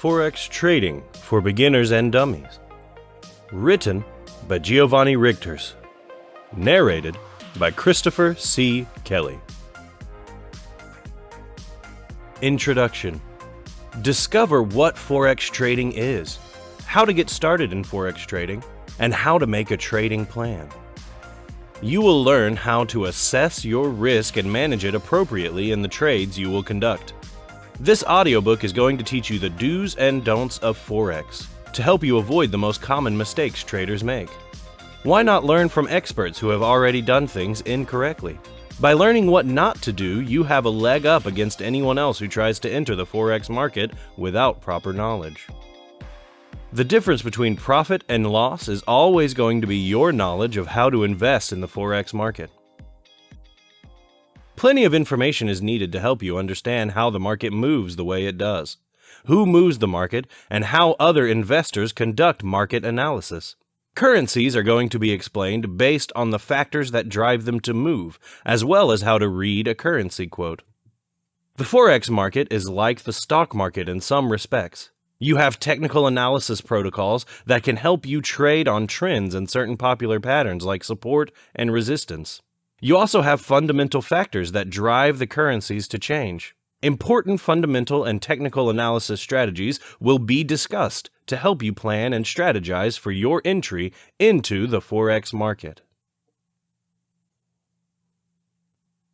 Forex Trading for Beginners and Dummies. Written by Giovanni Richters. Narrated by Christopher C. Kelly. Introduction. Discover what Forex trading is, how to get started in Forex trading, and how to make a trading plan. You will learn how to assess your risk and manage it appropriately in the trades you will conduct. This audiobook is going to teach you the do's and don'ts of Forex to help you avoid the most common mistakes traders make. Why not learn from experts who have already done things incorrectly? By learning what not to do, you have a leg up against anyone else who tries to enter the Forex market without proper knowledge. The difference between profit and loss is always going to be your knowledge of how to invest in the Forex market. Plenty of information is needed to help you understand how the market moves the way it does, who moves the market, and how other investors conduct market analysis. Currencies are going to be explained based on the factors that drive them to move, as well as how to read a currency quote. The Forex market is like the stock market in some respects. You have technical analysis protocols that can help you trade on trends and certain popular patterns like support and resistance. You also have fundamental factors that drive the currencies to change. Important fundamental and technical analysis strategies will be discussed to help you plan and strategize for your entry into the Forex market.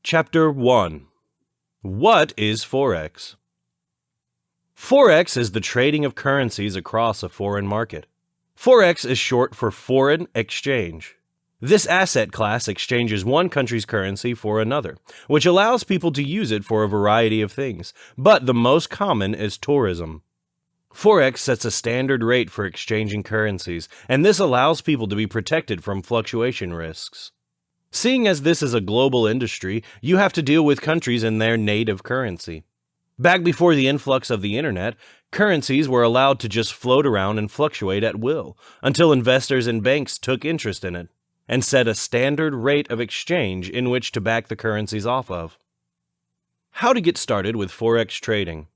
Chapter 1. What is Forex? Forex is the trading of currencies across a foreign market. Forex is short for foreign exchange. This asset class exchanges one country's currency for another, which allows people to use it for a variety of things, but the most common is tourism. Forex sets a standard rate for exchanging currencies, and this allows people to be protected from fluctuation risks. Seeing as this is a global industry, you have to deal with countries in their native currency. Back before the influx of the internet, currencies were allowed to just float around and fluctuate at will, until investors and banks took interest in it and set a standard rate of exchange in which to back the currencies off of. How to get started with Forex trading.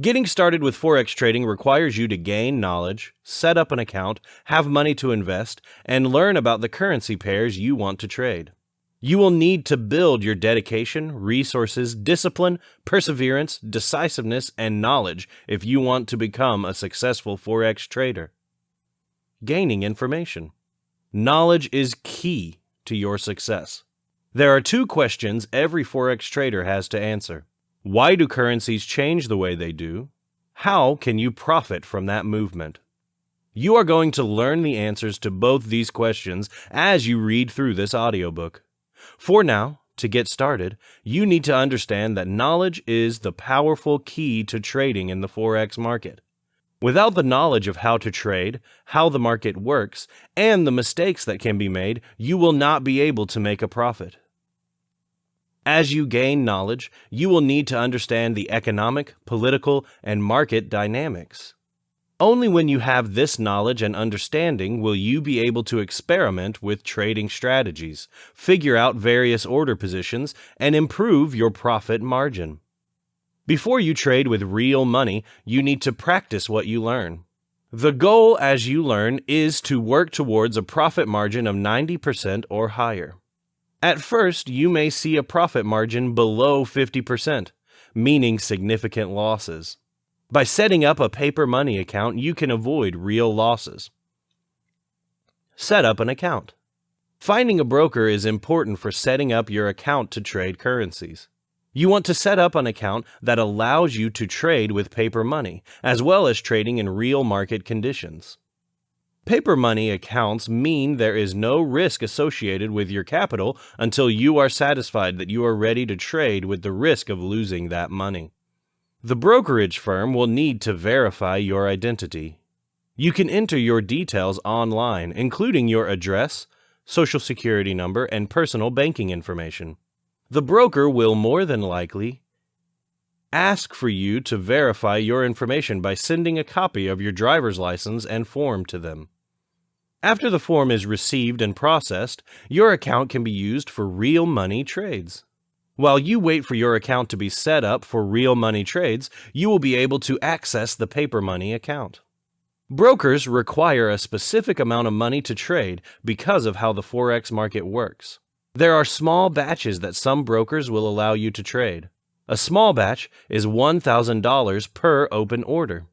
Getting started with Forex trading requires you to gain knowledge, set up an account, have money to invest, and learn about the currency pairs you want to trade. You will need to build your dedication, resources, discipline, perseverance, decisiveness, and knowledge if you want to become a successful Forex trader. Gaining information. Knowledge is key to your success. There are two questions every Forex trader has to answer. Why do currencies change the way they do? How can you profit from that movement? You are going to learn the answers to both these questions as you read through this audiobook. For now, to get started, you need to understand that knowledge is the powerful key to trading in the Forex market. Without the knowledge of how to trade, how the market works, and the mistakes that can be made, you will not be able to make a profit. As you gain knowledge, you will need to understand the economic, political, and market dynamics. Only when you have this knowledge and understanding will you be able to experiment with trading strategies, figure out various order positions, and improve your profit margin. Before you trade with real money, you need to practice what you learn. The goal as you learn is to work towards a profit margin of 90% or higher. At first, you may see a profit margin below 50%, meaning significant losses. By setting up a paper money account, you can avoid real losses. Set up an account. Finding a broker is important for setting up your account to trade currencies. You want to set up an account that allows you to trade with paper money, as well as trading in real market conditions. Paper money accounts mean there is no risk associated with your capital until you are satisfied that you are ready to trade with the risk of losing that money. The brokerage firm will need to verify your identity. You can enter your details online, including your address, social security number, and personal banking information. The broker will more than likely ask for you to verify your information by sending a copy of your driver's license and form to them. After the form is received and processed, your account can be used for real money trades. While you wait for your account to be set up for real money trades, you will be able to access the paper money account. Brokers require a specific amount of money to trade because of how the Forex market works. There are small batches that some brokers will allow you to trade. A small batch is $1,000 per open order.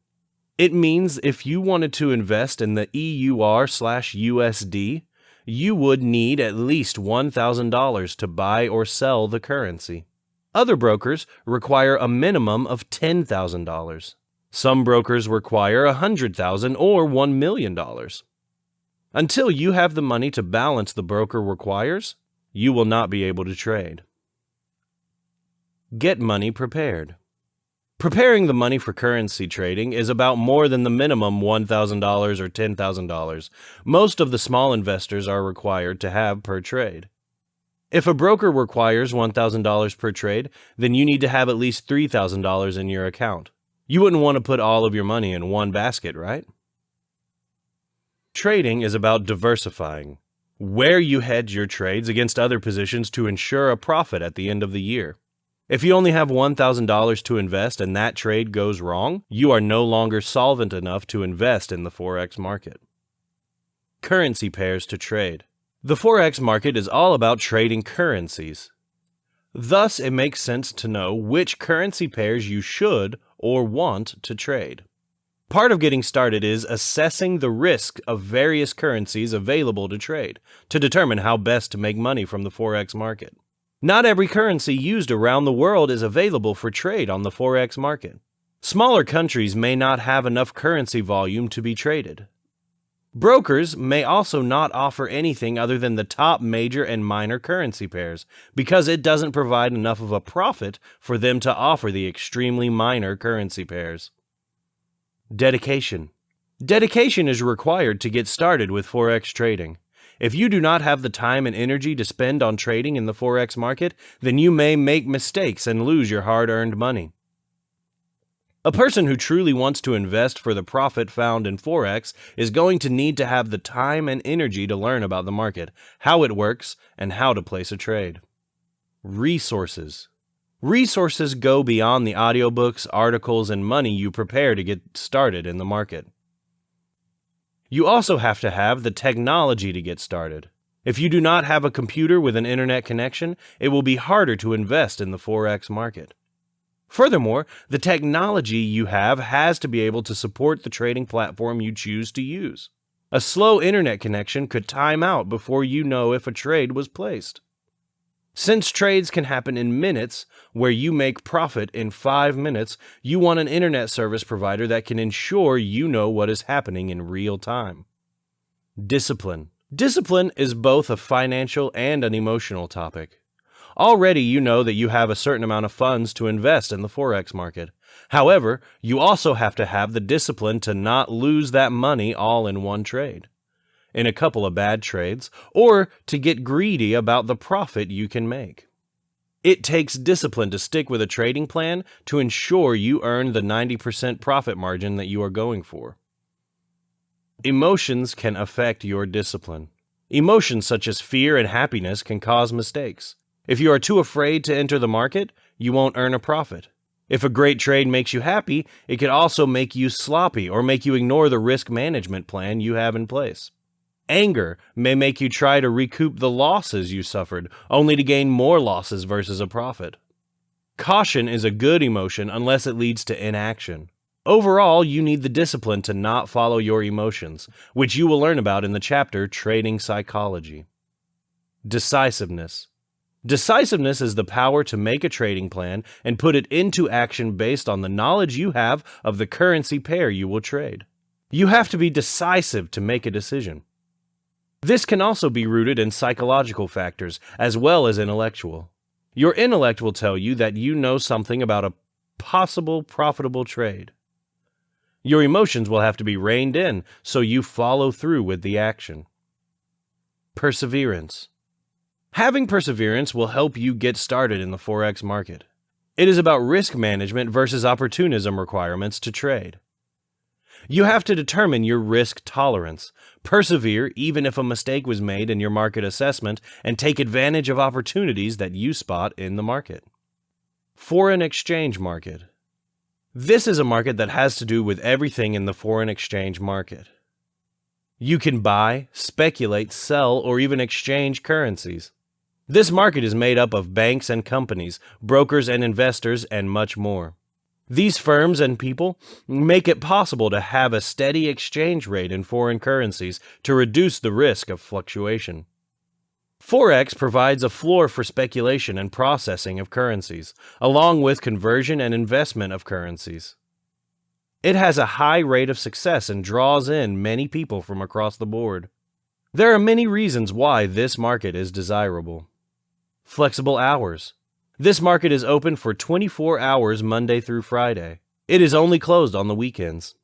It means if you wanted to invest in the EUR/USD, you would need at least $1,000 to buy or sell the currency. Other brokers require a minimum of $10,000. Some brokers require $100,000 or $1 million. Until you have the money to balance the broker requires, you will not be able to trade. Get money prepared. Preparing the money for currency trading is about more than the minimum $1,000 or $10,000 most of the small investors are required to have per trade. If a broker requires $1,000 per trade, then you need to have at least $3,000 in your account. You wouldn't want to put all of your money in one basket, right? Trading is about diversifying, where you hedge your trades against other positions to ensure a profit at the end of the year. If you only have $1,000 to invest and that trade goes wrong, you are no longer solvent enough to invest in the Forex market. Currency pairs to trade. The Forex market is all about trading currencies. Thus, it makes sense to know which currency pairs you should or want to trade. Part of getting started is assessing the risk of various currencies available to trade to determine how best to make money from the Forex market. Not every currency used around the world is available for trade on the Forex market. Smaller countries may not have enough currency volume to be traded. Brokers may also not offer anything other than the top major and minor currency pairs because it doesn't provide enough of a profit for them to offer the extremely minor currency pairs. Dedication. Dedication is required to get started with Forex trading. If you do not have the time and energy to spend on trading in the Forex market, then you may make mistakes and lose your hard-earned money. A person who truly wants to invest for the profit found in Forex is going to need to have the time and energy to learn about the market, how it works, and how to place a trade. Resources. Resources go beyond the audiobooks, articles, and money you prepare to get started in the market. You also have to have the technology to get started. If you do not have a computer with an internet connection, it will be harder to invest in the Forex market. Furthermore, the technology you have has to be able to support the trading platform you choose to use. A slow internet connection could time out before you know if a trade was placed. Since trades can happen in minutes, where you make profit in 5 minutes, you want an internet service provider that can ensure you know what is happening in real time. Discipline. Discipline is both a financial and an emotional topic. Already you know that you have a certain amount of funds to invest in the Forex market. However, you also have to have the discipline to not lose that money all in one trade, in a couple of bad trades, or to get greedy about the profit you can make. It takes discipline to stick with a trading plan to ensure you earn the 90% profit margin that you are going for. Emotions can affect your discipline. Emotions such as fear and happiness can cause mistakes. If you are too afraid to enter the market, you won't earn a profit. If a great trade makes you happy, it could also make you sloppy or make you ignore the risk management plan you have in place. Anger may make you try to recoup the losses you suffered, only to gain more losses versus a profit. Caution is a good emotion unless it leads to inaction. Overall, you need the discipline to not follow your emotions, which you will learn about in the chapter Trading Psychology. Decisiveness. Decisiveness is the power to make a trading plan and put it into action based on the knowledge you have of the currency pair you will trade. You have to be decisive to make a decision. This can also be rooted in psychological factors as well as intellectual. Your intellect will tell you that you know something about a possible profitable trade. Your emotions will have to be reined in so you follow through with the action. Perseverance. Having perseverance will help you get started in the Forex market. It is about risk management versus opportunism requirements to trade. You have to determine your risk tolerance, persevere even if a mistake was made in your market assessment, and take advantage of opportunities that you spot in the market. Foreign exchange market. This is a market that has to do with everything in the foreign exchange market. You can buy, speculate, sell, or even exchange currencies. This market is made up of banks and companies, brokers and investors, and much more. These firms and people make it possible to have a steady exchange rate in foreign currencies to reduce the risk of fluctuation. Forex provides a floor for speculation and processing of currencies, along with conversion and investment of currencies. It has a high rate of success and draws in many people from across the board. There are many reasons why this market is desirable. Flexible hours. This market is open for 24 hours Monday through Friday. It is only closed on the weekends.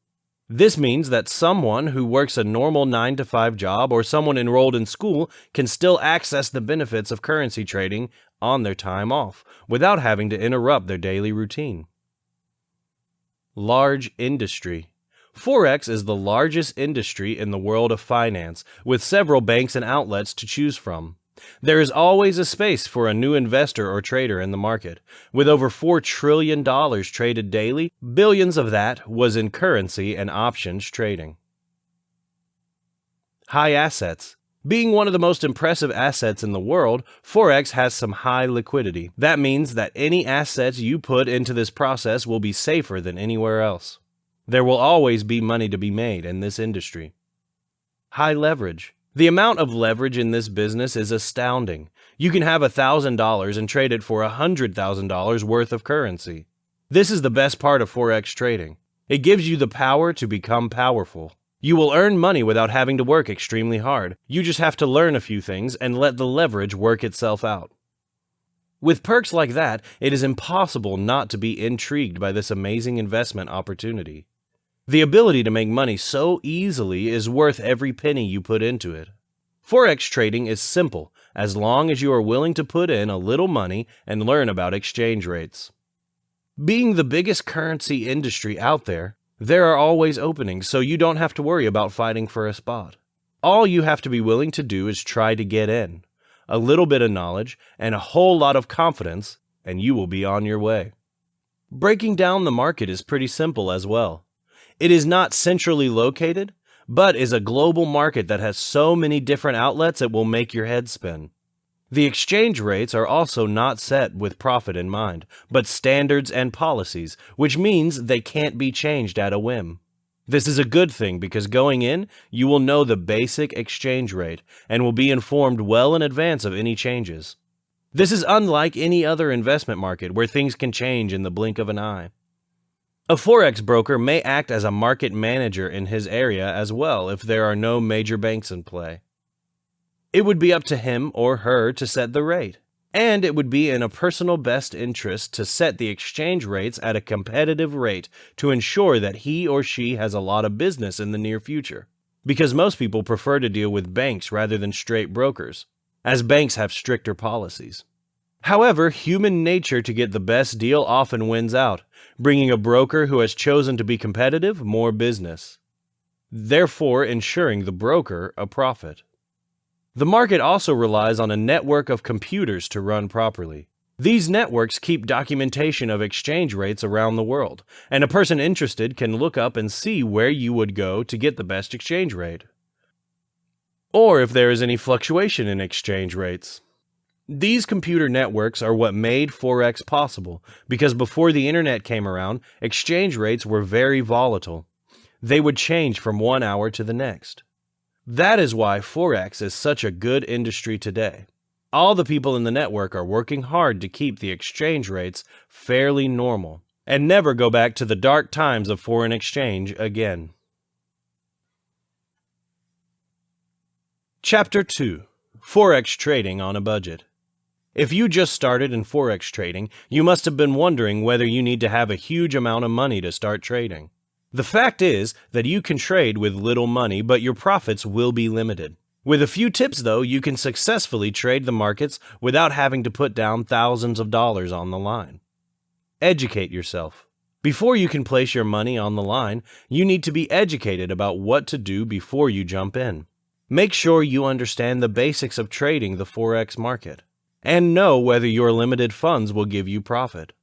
This means that someone who works a normal 9-to-5 job or someone enrolled in school can still access the benefits of currency trading on their time off without having to interrupt their daily routine. Large industry. Forex is the largest industry in the world of finance, with several banks and outlets to choose from. There is always a space for a new investor or trader in the market. With over $4 trillion traded daily, billions of that was in currency and options trading. High assets. Being one of the most impressive assets in the world, Forex has some high liquidity. That means that any assets you put into this process will be safer than anywhere else. There will always be money to be made in this industry. High leverage. The amount of leverage in this business is astounding. You can have $1,000 and trade it for $100,000 worth of currency. This is the best part of Forex trading. It gives you the power to become powerful. You will earn money without having to work extremely hard. You just have to learn a few things and let the leverage work itself out. With perks like that, it is impossible not to be intrigued by this amazing investment opportunity. The ability to make money so easily is worth every penny you put into it. Forex trading is simple as long as you are willing to put in a little money and learn about exchange rates. Being the biggest currency industry out there, there are always openings, so you don't have to worry about fighting for a spot. All you have to be willing to do is try to get in. A little bit of knowledge and a whole lot of confidence, and you will be on your way. Breaking down the market is pretty simple as well. It is not centrally located, but is a global market that has so many different outlets it will make your head spin. The exchange rates are also not set with profit in mind, but standards and policies, which means they can't be changed at a whim. This is a good thing because going in, you will know the basic exchange rate and will be informed well in advance of any changes. This is unlike any other investment market where things can change in the blink of an eye. A Forex broker may act as a market manager in his area as well if there are no major banks in play. It would be up to him or her to set the rate, and it would be in a personal best interest to set the exchange rates at a competitive rate to ensure that he or she has a lot of business in the near future, because most people prefer to deal with banks rather than straight brokers, as banks have stricter policies. However, human nature to get the best deal often wins out, bringing a broker who has chosen to be competitive more business, therefore ensuring the broker a profit. The market also relies on a network of computers to run properly. These networks keep documentation of exchange rates around the world, and a person interested can look up and see where you would go to get the best exchange rate, or if there is any fluctuation in exchange rates. These computer networks are what made Forex possible, because before the internet came around, exchange rates were very volatile. They would change from one hour to the next. That is why Forex is such a good industry today. All the people in the network are working hard to keep the exchange rates fairly normal and never go back to the dark times of foreign exchange again. Chapter 2. Forex Trading on a Budget. If you just started in Forex trading, you must have been wondering whether you need to have a huge amount of money to start trading. The fact is that you can trade with little money, but your profits will be limited. With a few tips, though, you can successfully trade the markets without having to put down thousands of dollars on the line. Educate yourself. Before you can place your money on the line, you need to be educated about what to do before you jump in. Make sure you understand the basics of trading the Forex market and know whether your limited funds will give you profit.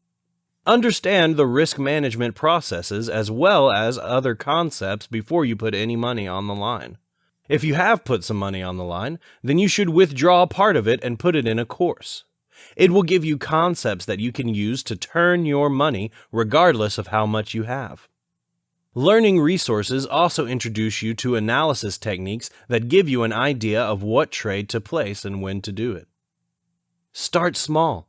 Understand the risk management processes as well as other concepts before you put any money on the line. If you have put some money on the line, then you should withdraw part of it and put it in a course. It will give you concepts that you can use to turn your money regardless of how much you have. Learning resources also introduce you to analysis techniques that give you an idea of what trade to place and when to do it. Start small.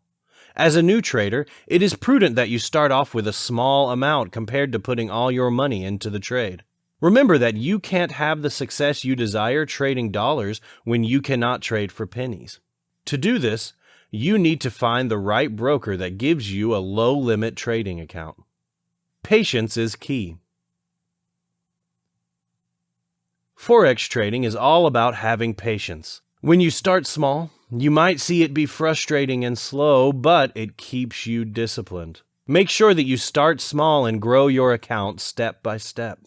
As a new trader, it is prudent that you start off with a small amount compared to putting all your money into the trade. Remember that you can't have the success you desire trading dollars when you cannot trade for pennies. To do this, you need to find the right broker that gives you a low-limit trading account. Patience is key. Forex trading is all about having patience. When you start small, you might see it be frustrating and slow, but it keeps you disciplined. Make sure that you start small and grow your account step by step.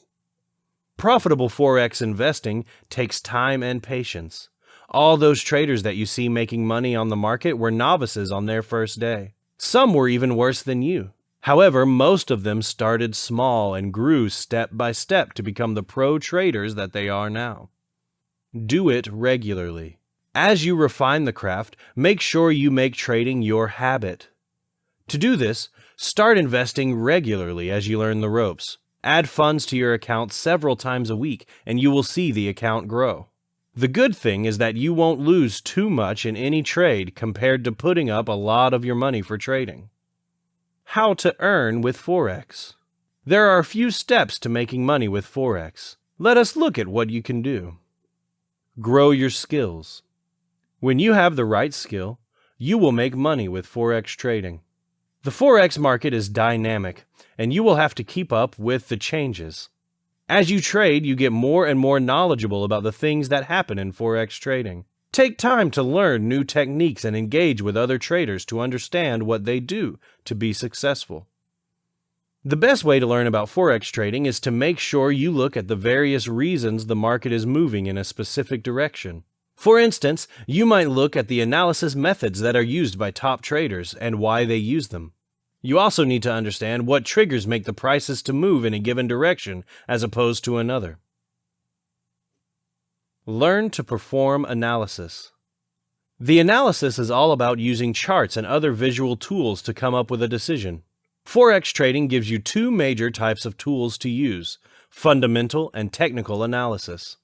Profitable Forex investing takes time and patience. All those traders that you see making money on the market were novices on their first day. Some were even worse than you. However, most of them started small and grew step by step to become the pro traders that they are now. Do it regularly. As you refine the craft, make sure you make trading your habit. To do this, start investing regularly as you learn the ropes. Add funds to your account several times a week, and you will see the account grow. The good thing is that you won't lose too much in any trade compared to putting up a lot of your money for trading. How to earn with Forex. There are a few steps to making money with Forex. Let us look at what you can do. Grow your skills. When you have the right skill, you will make money with Forex trading. The Forex market is dynamic, and you will have to keep up with the changes. As you trade, you get more and more knowledgeable about the things that happen in Forex trading. Take time to learn new techniques and engage with other traders to understand what they do to be successful. The best way to learn about Forex trading is to make sure you look at the various reasons the market is moving in a specific direction. For instance, you might look at the analysis methods that are used by top traders and why they use them. You also need to understand what triggers make the prices to move in a given direction as opposed to another. Learn to perform analysis. The analysis is all about using charts and other visual tools to come up with a decision. Forex trading gives you two major types of tools to use: fundamental and technical analysis.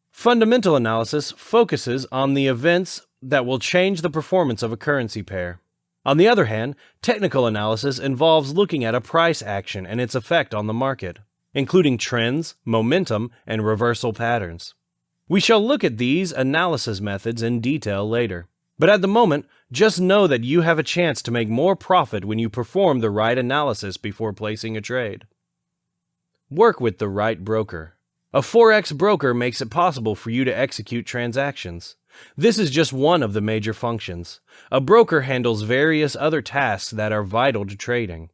Fundamental analysis focuses on the events that will change the performance of a currency pair. On the other hand, technical analysis involves looking at a price action and its effect on the market, including trends, momentum, and reversal patterns. We shall look at these analysis methods in detail later, but at the moment, just know that you have a chance to make more profit when you perform the right analysis before placing a trade. Work with the right broker. A Forex broker makes it possible for you to execute transactions. This is just one of the major functions. A broker handles various other tasks that are vital to trading.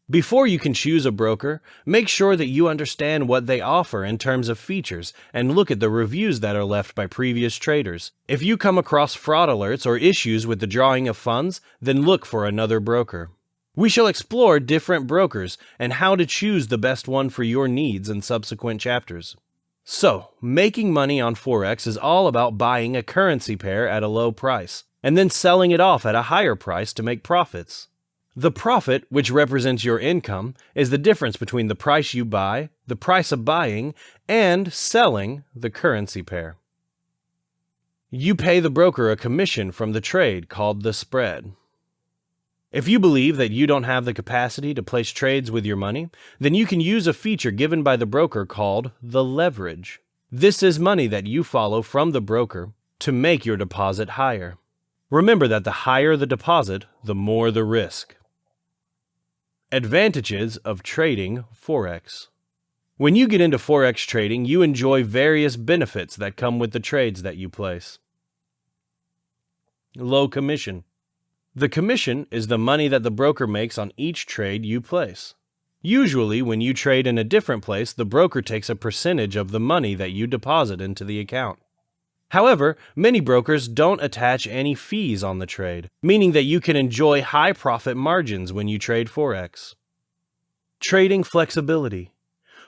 Before you can choose a broker, make sure that you understand what they offer in terms of features and look at the reviews that are left by previous traders. If you come across fraud alerts or issues with the drawing of funds, then look for another broker. We shall explore different brokers and how to choose the best one for your needs in subsequent chapters. So, making money on Forex is all about buying a currency pair at a low price and then selling it off at a higher price to make profits. The profit, which represents your income, is the difference between the price you buy, the price of buying, and selling the currency pair. You pay the broker a commission from the trade called the spread. If you believe that you don't have the capacity to place trades with your money, then you can use a feature given by the broker called the leverage. This is money that you follow from the broker to make your deposit higher. Remember that the higher the deposit, the more the risk. Advantages of trading Forex. When you get into Forex trading, you enjoy various benefits that come with the trades that you place. Low commission. The commission is the money that the broker makes on each trade you place. Usually, when you trade in a different place, the broker takes a percentage of the money that you deposit into the account. However, many brokers don't attach any fees on the trade, meaning that you can enjoy high profit margins when you trade Forex. Trading flexibility.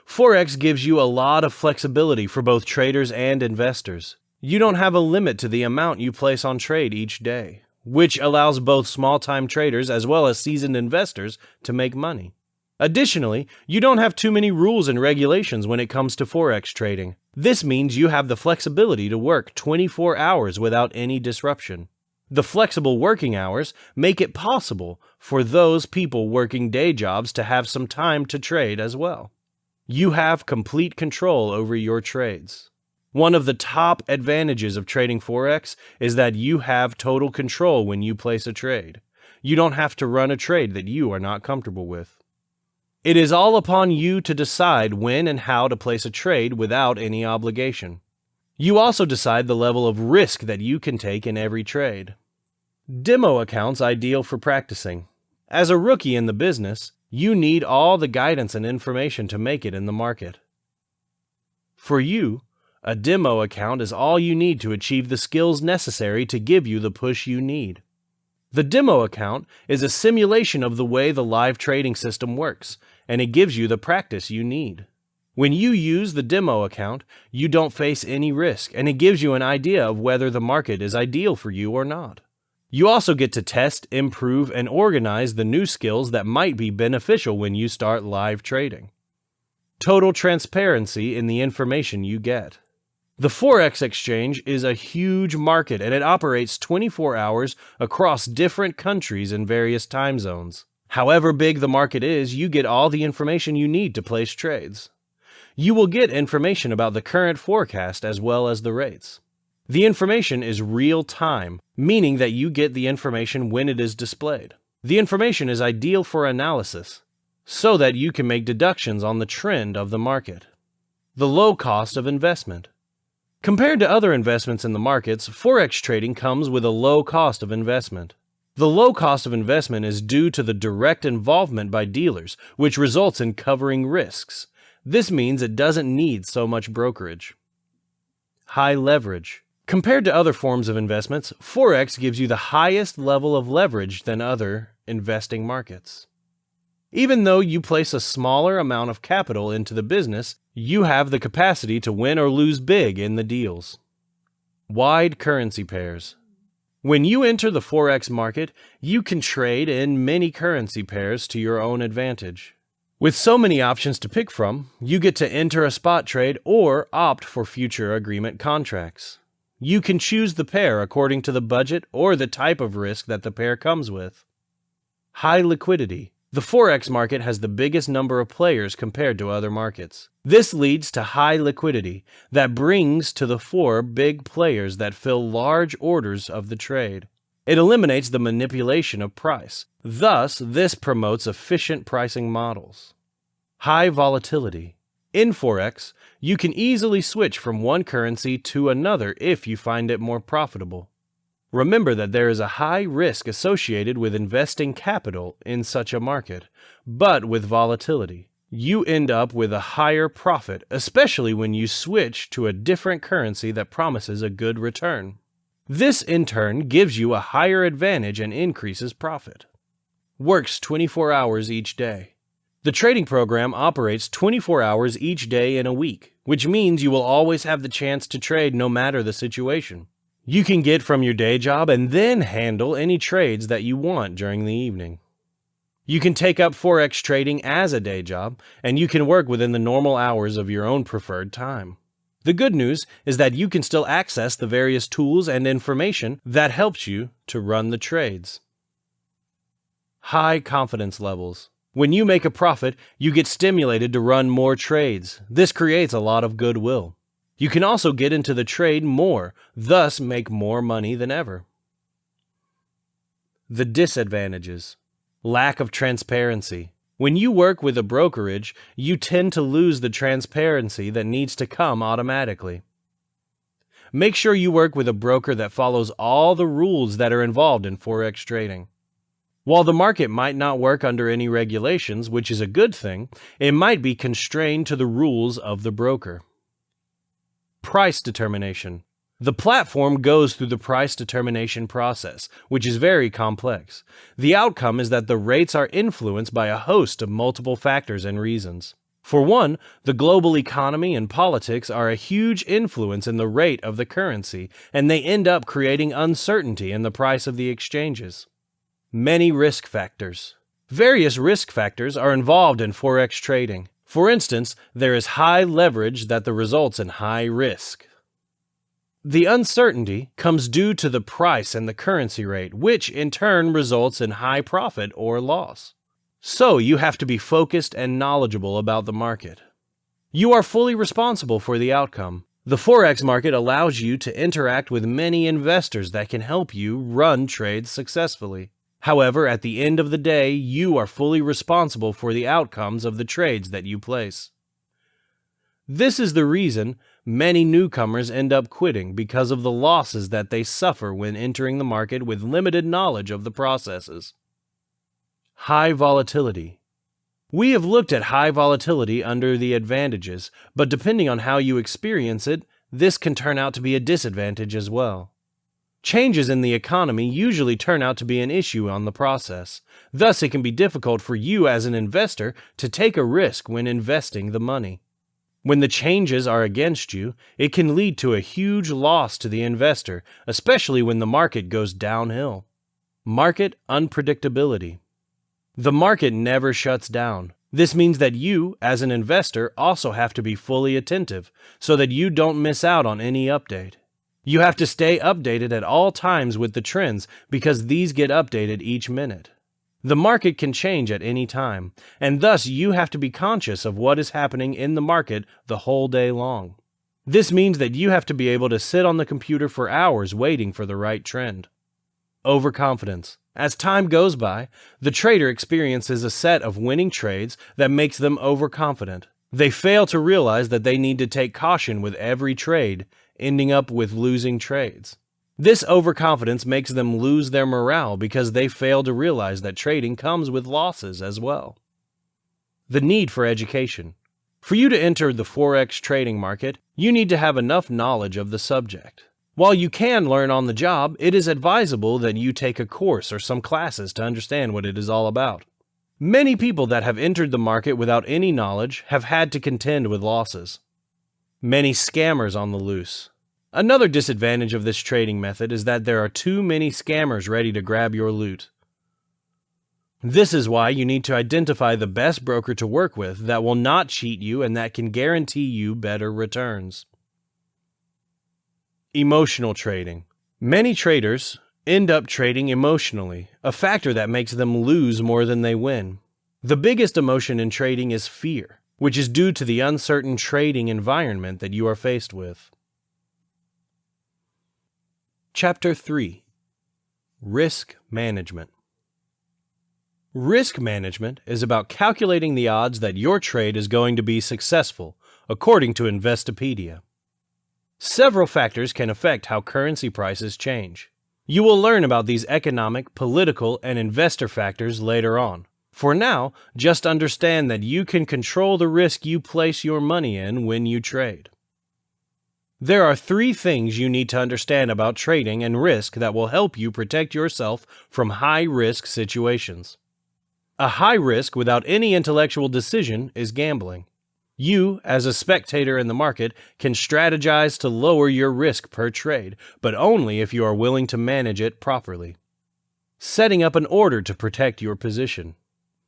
Forex gives you a lot of flexibility for both traders and investors. You don't have a limit to the amount you place on trade each day, which allows both small-time traders as well as seasoned investors to make money. Additionally, you don't have too many rules and regulations when it comes to Forex trading. This means you have the flexibility to work 24 hours without any disruption. The flexible working hours make it possible for those people working day jobs to have some time to trade as well. You have complete control over your trades. One of the top advantages of trading Forex is that you have total control when you place a trade. You don't have to run a trade that you are not comfortable with. It is all upon you to decide when and how to place a trade without any obligation. You also decide the level of risk that you can take in every trade. Demo accounts ideal for practicing. As a rookie in the business, you need all the guidance and information to make it in the market. For you, a demo account is all you need to achieve the skills necessary to give you the push you need. The demo account is a simulation of the way the live trading system works, and it gives you the practice you need. When you use the demo account, you don't face any risk, and it gives you an idea of whether the market is ideal for you or not. You also get to test, improve, and organize the new skills that might be beneficial when you start live trading. Total transparency in the information you get. The Forex exchange is a huge market, and it operates 24 hours across different countries in various time zones. However big the market is, you get all the information you need to place trades. You will get information about the current forecast as well as the rates. The information is real time, meaning that you get the information when it is displayed. The information is ideal for analysis, so that you can make deductions on the trend of the market. The low cost of investment. Compared to other investments in the markets, Forex trading comes with a low cost of investment. The low cost of investment is due to the direct involvement by dealers, which results in covering risks. This means it doesn't need so much brokerage. High leverage. Compared to other forms of investments, Forex gives you the highest level of leverage than other investing markets. Even though you place a smaller amount of capital into the business, you have the capacity to win or lose big in the deals. Wide currency pairs. When you enter the Forex market, you can trade in many currency pairs to your own advantage. With so many options to pick from, you get to enter a spot trade or opt for future agreement contracts. You can choose the pair according to the budget or the type of risk that the pair comes with. High liquidity. The Forex market has the biggest number of players compared to other markets. This leads to high liquidity that brings to the fore big players that fill large orders of the trade. It eliminates the manipulation of price. Thus, this promotes efficient pricing models. High volatility. In Forex, you can easily switch from one currency to another if you find it more profitable. Remember that there is a high risk associated with investing capital in such a market, but with volatility, you end up with a higher profit, especially when you switch to a different currency that promises a good return. This, in turn, gives you a higher advantage and increases profit. Works 24 hours each day. The trading program operates 24 hours each day in a week, which means you will always have the chance to trade no matter the situation. You can get from your day job and then handle any trades that you want during the evening. You can take up Forex trading as a day job, and you can work within the normal hours of your own preferred time. The good news is that you can still access the various tools and information that helps you to run the trades. High confidence levels. When you make a profit, you get stimulated to run more trades. This creates a lot of goodwill. You can also get into the trade more, thus make more money than ever. The disadvantages. Lack of transparency. When you work with a brokerage, you tend to lose the transparency that needs to come automatically. Make sure you work with a broker that follows all the rules that are involved in Forex trading. While the market might not work under any regulations, which is a good thing, it might be constrained to the rules of the broker. Price determination. The platform goes through the price determination process, which is very complex. The outcome is that the rates are influenced by a host of multiple factors and reasons. For one, the global economy and politics are a huge influence in the rate of the currency, and they end up creating uncertainty in the price of the exchanges. Many risk factors. Various risk factors are involved in Forex trading. For instance, there is high leverage that results in high risk. The uncertainty comes due to the price and the currency rate, which in turn results in high profit or loss. So you have to be focused and knowledgeable about the market. You are fully responsible for the outcome. The Forex market allows you to interact with many investors that can help you run trades successfully. However, at the end of the day, you are fully responsible for the outcomes of the trades that you place. This is the reason many newcomers end up quitting, because of the losses that they suffer when entering the market with limited knowledge of the processes. High volatility. We have looked at high volatility under the advantages, but depending on how you experience it, this can turn out to be a disadvantage as well. Changes in the economy usually turn out to be an issue on the process. Thus, it can be difficult for you as an investor to take a risk when investing the money. When the changes are against you, it can lead to a huge loss to the investor, especially when the market goes downhill. Market unpredictability. The market never shuts down. This means that you, as an investor, also have to be fully attentive so that you don't miss out on any update. You have to stay updated at all times with the trends because these get updated each minute. The market can change at any time, and thus you have to be conscious of what is happening in the market the whole day long. This means that you have to be able to sit on the computer for hours waiting for the right trend. Overconfidence. As time goes by, the trader experiences a set of winning trades that makes them overconfident. They fail to realize that they need to take caution with every trade, ending up with losing trades. This overconfidence makes them lose their morale because they fail to realize that trading comes with losses as well. The need for education. For you to enter the Forex trading market, you need to have enough knowledge of the subject. While you can learn on the job, it is advisable that you take a course or some classes to understand what it is all about. Many people that have entered the market without any knowledge have had to contend with losses. Many scammers on the loose. Another disadvantage of this trading method is that there are too many scammers ready to grab your loot. This is why you need to identify the best broker to work with that will not cheat you and that can guarantee you better returns. Emotional trading. Many traders end up trading emotionally, a factor that makes them lose more than they win. The biggest emotion in trading is fear, which is due to the uncertain trading environment that you are faced with. Chapter 3. Risk Management. Risk management is about calculating the odds that your trade is going to be successful, according to Investopedia. Several factors can affect how currency prices change. You will learn about these economic, political, and investor factors later on. For now, just understand that you can control the risk you place your money in when you trade. There are 3 things you need to understand about trading and risk that will help you protect yourself from high-risk situations. A high risk without any intellectual decision is gambling. You, as a spectator in the market, can strategize to lower your risk per trade, but only if you are willing to manage it properly. Setting up an order to protect your position.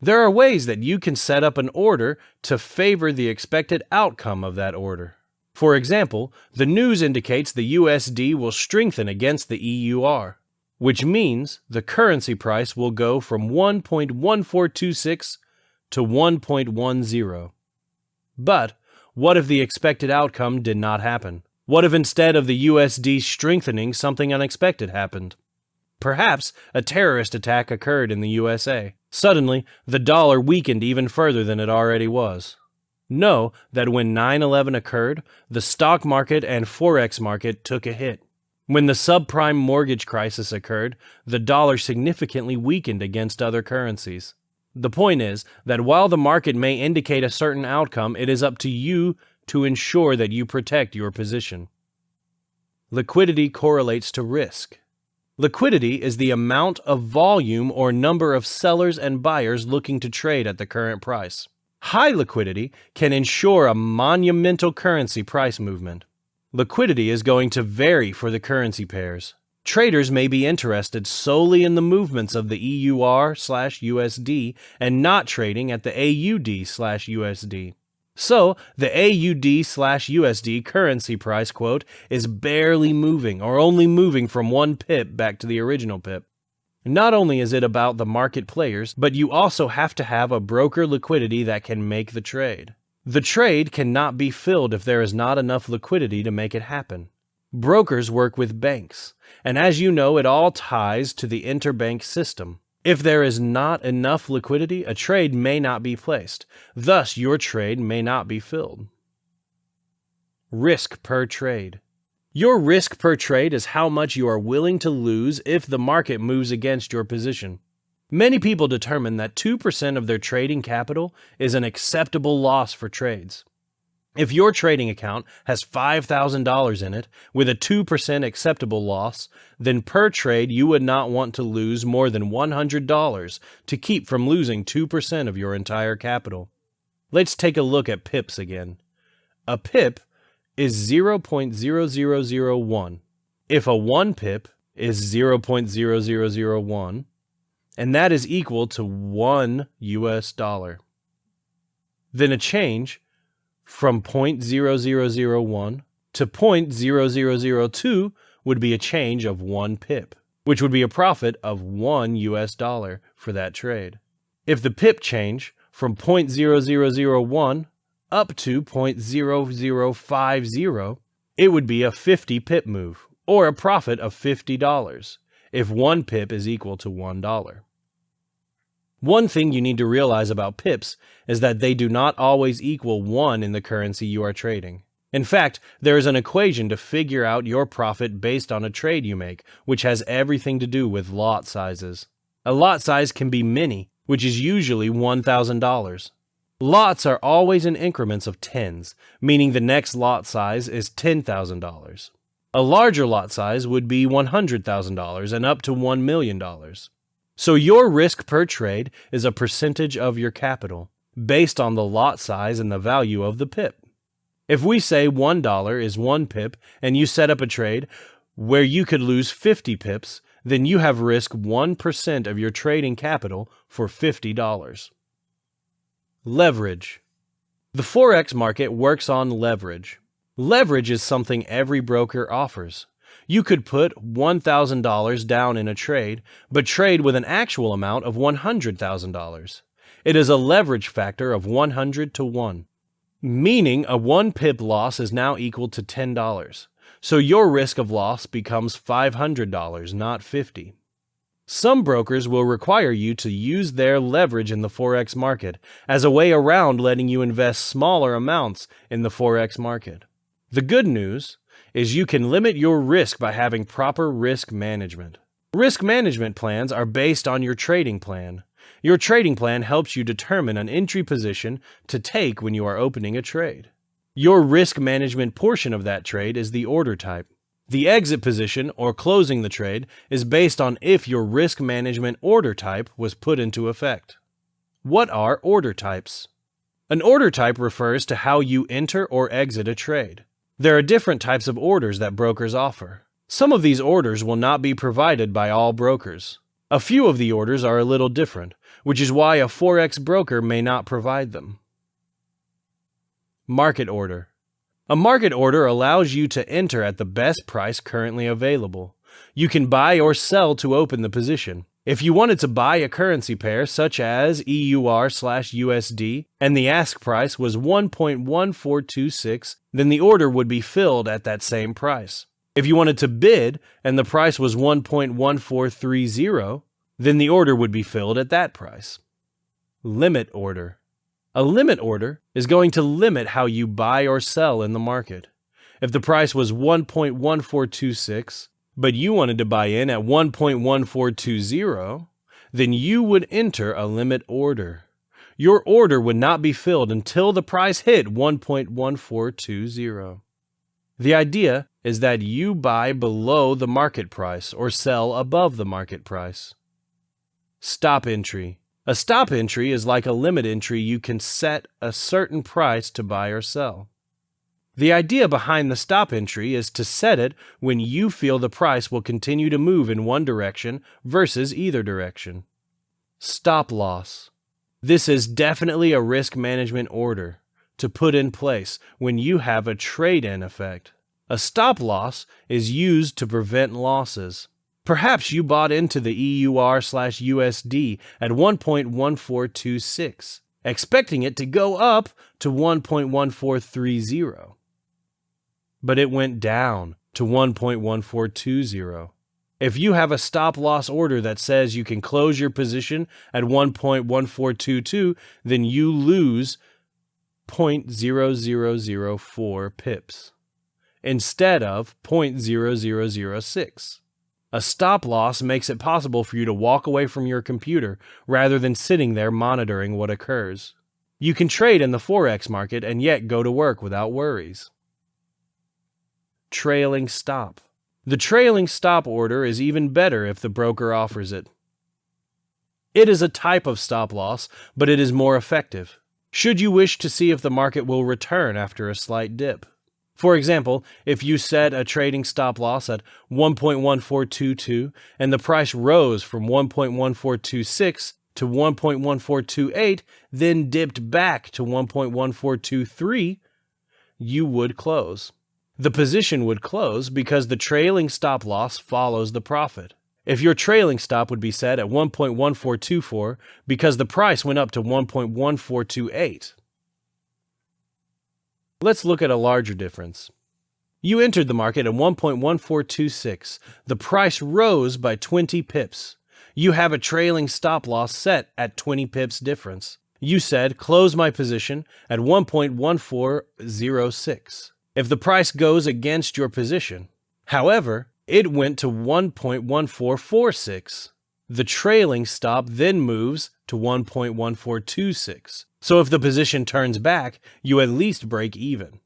There are ways that you can set up an order to favor the expected outcome of that order. For example, the news indicates the USD will strengthen against the EUR, which means the currency price will go from 1.1426 to 1.10. But what if the expected outcome did not happen? What if instead of the USD strengthening, something unexpected happened? Perhaps a terrorist attack occurred in the USA. Suddenly, the dollar weakened even further than it already was. Know that when 9/11 occurred, the stock market and Forex market took a hit. When the subprime mortgage crisis occurred, the dollar significantly weakened against other currencies. The point is that while the market may indicate a certain outcome, it is up to you to ensure that you protect your position. Liquidity correlates to risk. Liquidity is the amount of volume or number of sellers and buyers looking to trade at the current price. High liquidity can ensure a monumental currency price movement. Liquidity is going to vary for the currency pairs. Traders may be interested solely in the movements of the EUR/USD and not trading at the AUD/USD. So, the AUD/USD currency price quote is barely moving or only moving from 1 pip back to the original pip. Not only is it about the market players, but you also have to have a broker liquidity that can make the trade. The trade cannot be filled if there is not enough liquidity to make it happen. Brokers work with banks, and as you know, it all ties to the interbank system. If there is not enough liquidity, a trade may not be placed. Thus, your trade may not be filled. Risk per trade. Your risk per trade is how much you are willing to lose if the market moves against your position. Many people determine that 2% of their trading capital is an acceptable loss for trades. If your trading account has $5,000 in it with a 2% acceptable loss, then per trade you would not want to lose more than $100 to keep from losing 2% of your entire capital. Let's take a look at pips again. A pip is 0.0001. If a 1 pip is 0.0001, and that is equal to $1. Then a change from 0.0001 to 0.0002 would be a change of 1 pip, which would be a profit of $1 for that trade. If the pip change from 0.0001 up to 0.0050, it would be a 50 pip move, or a profit of $50, if 1 pip is equal to $1. One thing you need to realize about pips is that they do not always equal 1 in the currency you are trading. In fact, there is an equation to figure out your profit based on a trade you make, which has everything to do with lot sizes. A lot size can be mini, which is usually $1,000. Lots are always in increments of tens, meaning the next lot size is $10,000. A larger lot size would be $100,000 and up to $1 million. So your risk per trade is a percentage of your capital, based on the lot size and the value of the pip. If we say $1 is 1 pip and you set up a trade where you could lose 50 pips, then you have risked 1% of your trading capital for $50. Leverage. The Forex market works on leverage. Leverage is something every broker offers. You could put $1,000 down in a trade, but trade with an actual amount of $100,000. It is a leverage factor of 100 to 1, meaning a 1 pip loss is now equal to $10. So your risk of loss becomes $500, not $50. Some brokers will require you to use their leverage in the Forex market as a way around letting you invest smaller amounts in the Forex market. The good news is you can limit your risk by having proper risk management. Risk management plans are based on your trading plan. Your trading plan helps you determine an entry position to take when you are opening a trade. Your risk management portion of that trade is the order type. The exit position, or closing the trade, is based on if your risk management order type was put into effect. What are order types? An order type refers to how you enter or exit a trade. There are different types of orders that brokers offer. Some of these orders will not be provided by all brokers. A few of the orders are a little different, which is why a Forex broker may not provide them. Market order. A market order allows you to enter at the best price currently available. You can buy or sell to open the position. If you wanted to buy a currency pair such as EUR/USD and the ask price was 1.1426, then the order would be filled at that same price. If you wanted to bid and the price was 1.1430, then the order would be filled at that price. Limit order. A limit order is going to limit how you buy or sell in the market. If the price was 1.1426, but you wanted to buy in at 1.1420, then you would enter a limit order. Your order would not be filled until the price hit 1.1420. The idea is that you buy below the market price or sell above the market price. Stop entry. A stop entry is like a limit entry. You can set a certain price to buy or sell. The idea behind the stop entry is to set it when you feel the price will continue to move in one direction versus either direction. Stop loss. This is definitely a risk management order to put in place when you have a trade-in effect. A stop loss is used to prevent losses. Perhaps you bought into the EUR/USD at 1.1426, expecting it to go up to 1.1430. But it went down to 1.1420. If you have a stop loss order that says you can close your position at 1.1422, then you lose 0.0004 pips instead of 0.0006. A stop loss makes it possible for you to walk away from your computer rather than sitting there monitoring what occurs. You can trade in the Forex market and yet go to work without worries. Trailing stop. The trailing stop order is even better if the broker offers it. It is a type of stop loss, but it is more effective, should you wish to see if the market will return after a slight dip. For example, if you set a trading stop loss at 1.1422 and the price rose from 1.1426 to 1.1428, then dipped back to 1.1423, you would close. The position would close because the trailing stop loss follows the profit. If your trailing stop would be set at 1.1424 because the price went up to 1.1428. Let's look at a larger difference. You entered the market at 1.1426. The price rose by 20 pips. You have a trailing stop loss set at 20 pips difference. You said, close my position at 1.1406. If the price goes against your position, however, it went to 1.1446. The trailing stop then moves to 1.1426. So if the position turns back, you at least break even.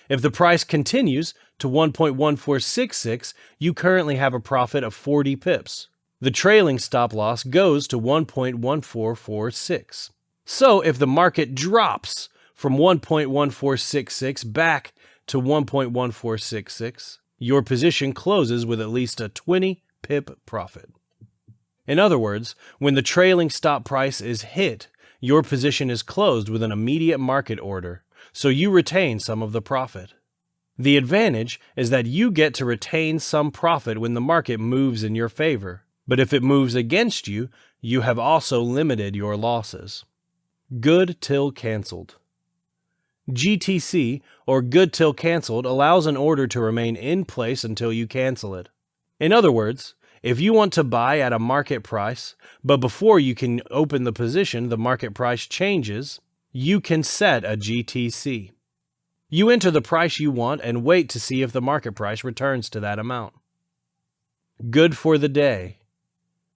If the price continues to 1.1466, you currently have a profit of 40 pips. The trailing stop loss goes to 1.1446. So if the market drops from 1.1466 back to 1.1466, your position closes with at least a 20 pip profit. In other words, when the trailing stop price is hit, your position is closed with an immediate market order, so you retain some of the profit. The advantage is that you get to retain some profit when the market moves in your favor, but if it moves against you, you have also limited your losses. Good till canceled. GTC, or good till canceled, allows an order to remain in place until you cancel it. In other words, if you want to buy at a market price, but before you can open the position, the market price changes, you can set a GTC. You enter the price you want and wait to see if the market price returns to that amount. Good for the day.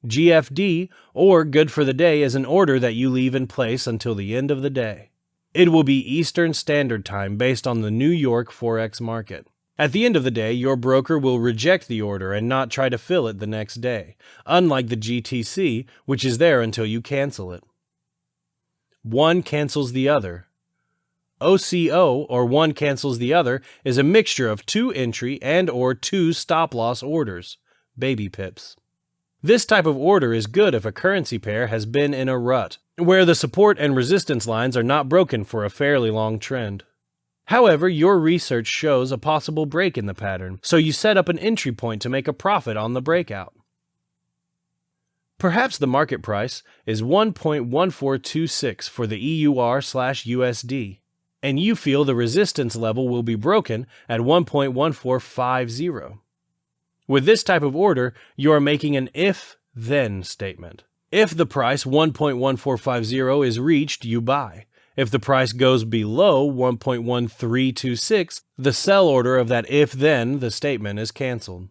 GFD, or good for the day, is an order that you leave in place until the end of the day. It will be Eastern Standard Time based on the New York Forex market. At the end of the day, your broker will reject the order and not try to fill it the next day, unlike the GTC, which is there until you cancel it. One cancels the other. OCO, or one cancels the other, is a mixture of two entry and or two stop-loss orders, baby pips. This type of order is good if a currency pair has been in a rut, where the support and resistance lines are not broken for a fairly long trend. However, your research shows a possible break in the pattern, so you set up an entry point to make a profit on the breakout. Perhaps the market price is 1.1426 for the EUR/USD, and you feel the resistance level will be broken at 1.1450. With this type of order, you are making an if-then statement. If the price 1.1450 is reached, you buy. If the price goes below 1.1326, the sell order of that if-then, the statement is canceled.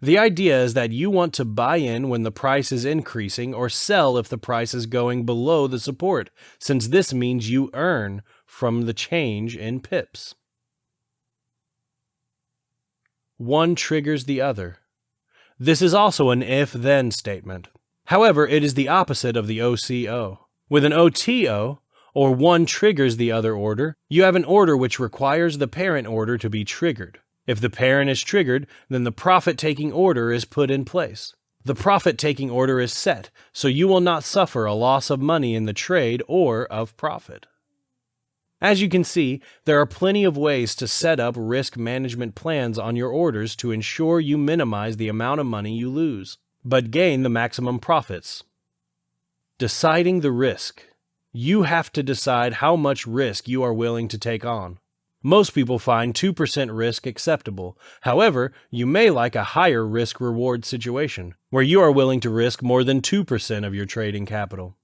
The idea is that you want to buy in when the price is increasing or sell if the price is going below the support, since this means you earn from the change in pips. One triggers the other. This is also an if-then statement. However, it is the opposite of the OCO. With an OTO, or one triggers the other order, you have an order which requires the parent order to be triggered. If the parent is triggered, then the profit-taking order is put in place. The profit-taking order is set, so you will not suffer a loss of money in the trade or of profit. As you can see, there are plenty of ways to set up risk management plans on your orders to ensure you minimize the amount of money you lose, but gain the maximum profits. Deciding the risk. You have to decide how much risk you are willing to take on. Most people find 2% risk acceptable. However, you may like a higher risk-reward situation, where you are willing to risk more than 2% of your trading capital.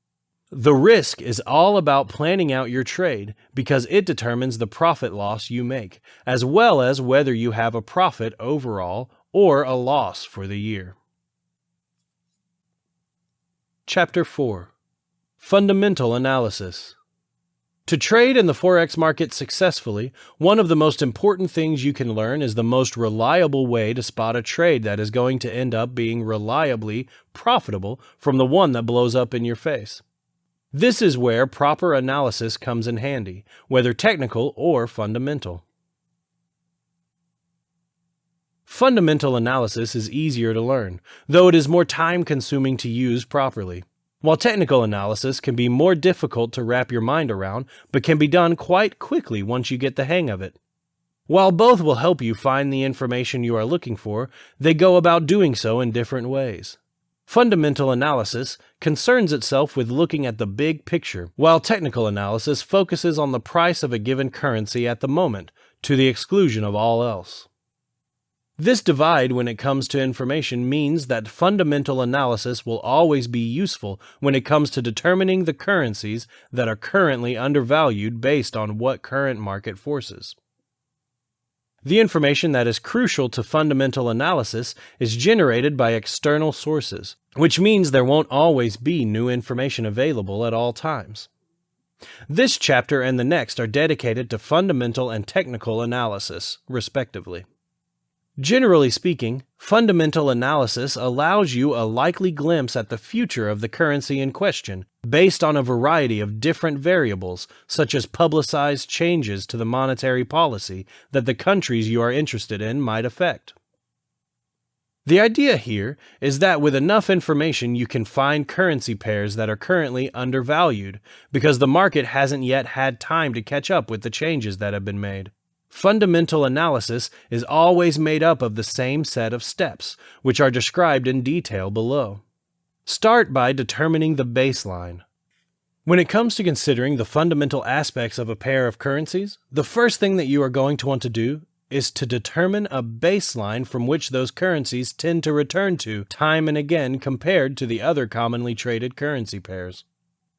The risk is all about planning out your trade because it determines the profit loss you make, as well as whether you have a profit overall or a loss for the year. Chapter 4. Fundamental Analysis. To trade in the Forex market successfully, one of the most important things you can learn is the most reliable way to spot a trade that is going to end up being reliably profitable from the one that blows up in your face. This is where proper analysis comes in handy, whether technical or fundamental. Fundamental analysis is easier to learn, though it is more time-consuming to use properly. While technical analysis can be more difficult to wrap your mind around, but can be done quite quickly once you get the hang of it. While both will help you find the information you are looking for, they go about doing so in different ways. Fundamental analysis concerns itself with looking at the big picture, while technical analysis focuses on the price of a given currency at the moment, to the exclusion of all else. This divide when it comes to information means that fundamental analysis will always be useful when it comes to determining the currencies that are currently undervalued based on what current market forces. The information that is crucial to fundamental analysis is generated by external sources, which means there won't always be new information available at all times. This chapter and the next are dedicated to fundamental and technical analysis, respectively. Generally speaking, fundamental analysis allows you a likely glimpse at the future of the currency in question based on a variety of different variables, such as publicized changes to the monetary policy that the countries you are interested in might affect. The idea here is that with enough information you can find currency pairs that are currently undervalued because the market hasn't yet had time to catch up with the changes that have been made. Fundamental analysis is always made up of the same set of steps, which are described in detail below. Start by determining the baseline. When it comes to considering the fundamental aspects of a pair of currencies, the first thing that you are going to want to do is to determine a baseline from which those currencies tend to return to time and again compared to the other commonly traded currency pairs.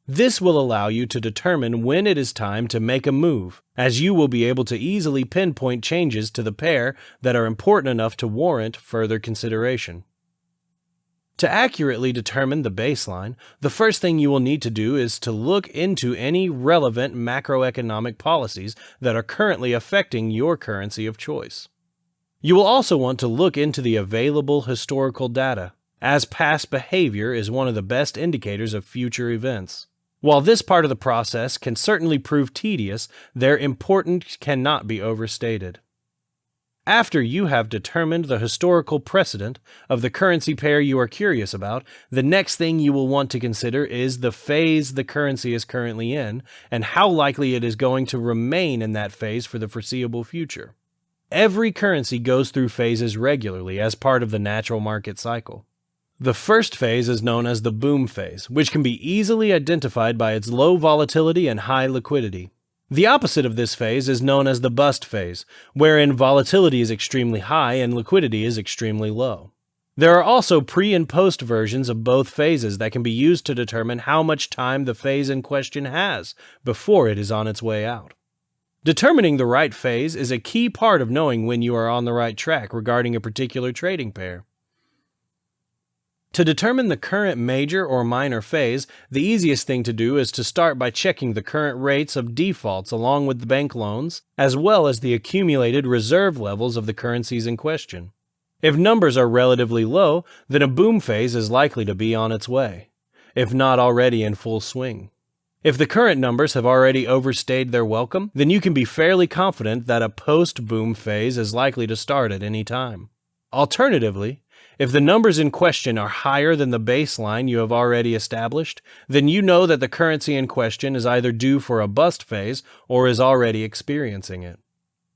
This will allow you to determine when it is time to make a move, as you will be able to easily pinpoint changes to the pair that are important enough to warrant further consideration. To accurately determine the baseline, the first thing you will need to do is to look into any relevant macroeconomic policies that are currently affecting your currency of choice. You will also want to look into the available historical data, as past behavior is one of the best indicators of future events. While this part of the process can certainly prove tedious, their importance cannot be overstated. After you have determined the historical precedent of the currency pair you are curious about, the next thing you will want to consider is the phase the currency is currently in and how likely it is going to remain in that phase for the foreseeable future. Every currency goes through phases regularly as part of the natural market cycle. The first phase is known as the boom phase, which can be easily identified by its low volatility and high liquidity. The opposite of this phase is known as the bust phase, wherein volatility is extremely high and liquidity is extremely low. There are also pre- and post versions of both phases that can be used to determine how much time the phase in question has before it is on its way out. Determining the right phase is a key part of knowing when you are on the right track regarding a particular trading pair. To determine the current major or minor phase, the easiest thing to do is to start by checking the current rates of defaults along with the bank loans, as well as the accumulated reserve levels of the currencies in question. If numbers are relatively low, then a boom phase is likely to be on its way, if not already in full swing. If the current numbers have already overstayed their welcome, then you can be fairly confident that a post-boom phase is likely to start at any time. Alternatively, if the numbers in question are higher than the baseline you have already established, then you know that the currency in question is either due for a bust phase or is already experiencing it.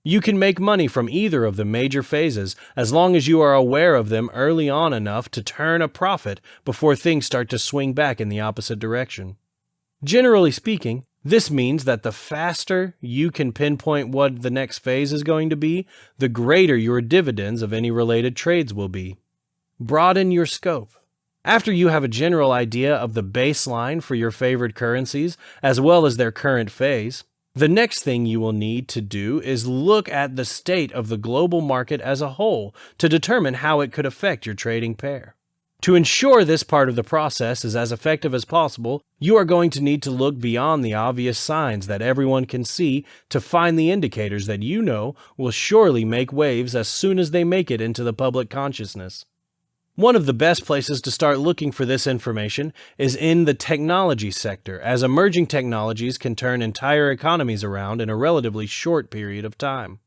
You can make money from either of the major phases as long as you are aware of them early on enough to turn a profit before things start to swing back in the opposite direction. Generally speaking, this means that the faster you can pinpoint what the next phase is going to be, the greater your dividends of any related trades will be. Broaden your scope. After you have a general idea of the baseline for your favored currencies, as well as their current phase, the next thing you will need to do is look at the state of the global market as a whole to determine how it could affect your trading pair. To ensure this part of the process is as effective as possible, you are going to need to look beyond the obvious signs that everyone can see to find the indicators that you know will surely make waves as soon as they make it into the public consciousness. One of the best places to start looking for this information is in the technology sector, as emerging technologies can turn entire economies around in a relatively short period of time.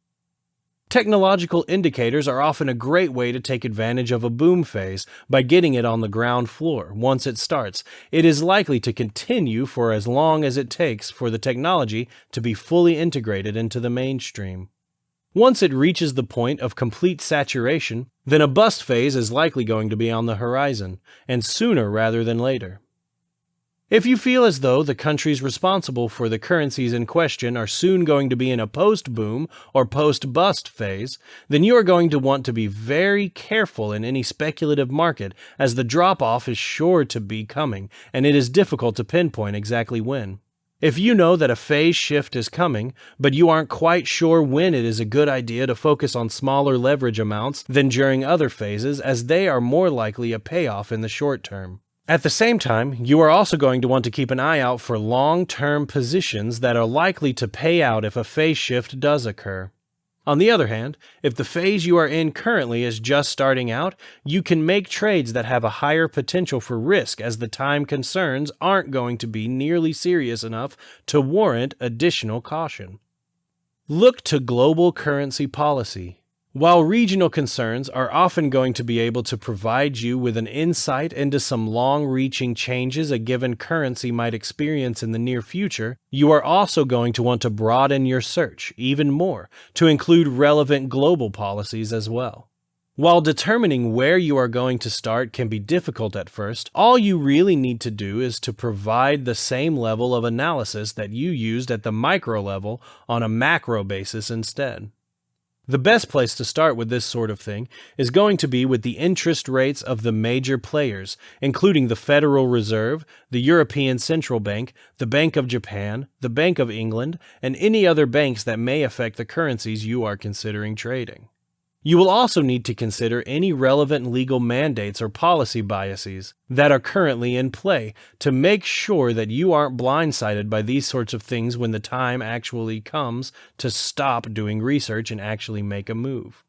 Technological indicators are often a great way to take advantage of a boom phase by getting it on the ground floor. Once it starts, it is likely to continue for as long as it takes for the technology to be fully integrated into the mainstream. Once it reaches the point of complete saturation, then a bust phase is likely going to be on the horizon, and sooner rather than later. If you feel as though the countries responsible for the currencies in question are soon going to be in a post-boom or post-bust phase, then you are going to want to be very careful in any speculative market, as the drop-off is sure to be coming, and it is difficult to pinpoint exactly when. If you know that a phase shift is coming, but you aren't quite sure when, it is a good idea to focus on smaller leverage amounts than during other phases, as they are more likely a payoff in the short term. At the same time, you are also going to want to keep an eye out for long-term positions that are likely to pay out if a phase shift does occur. On the other hand, if the phase you are in currently is just starting out, you can make trades that have a higher potential for risk, as the time concerns aren't going to be nearly serious enough to warrant additional caution. Look to global currency policy. While regional concerns are often going to be able to provide you with an insight into some long-reaching changes a given currency might experience in the near future, you are also going to want to broaden your search even more to include relevant global policies as well. While determining where you are going to start can be difficult at first, all you really need to do is to provide the same level of analysis that you used at the micro level on a macro basis instead. The best place to start with this sort of thing is going to be with the interest rates of the major players, including the Federal Reserve, the European Central Bank, the Bank of Japan, the Bank of England, and any other banks that may affect the currencies you are considering trading. You will also need to consider any relevant legal mandates or policy biases that are currently in play to make sure that you aren't blindsided by these sorts of things when the time actually comes to stop doing research and actually make a move.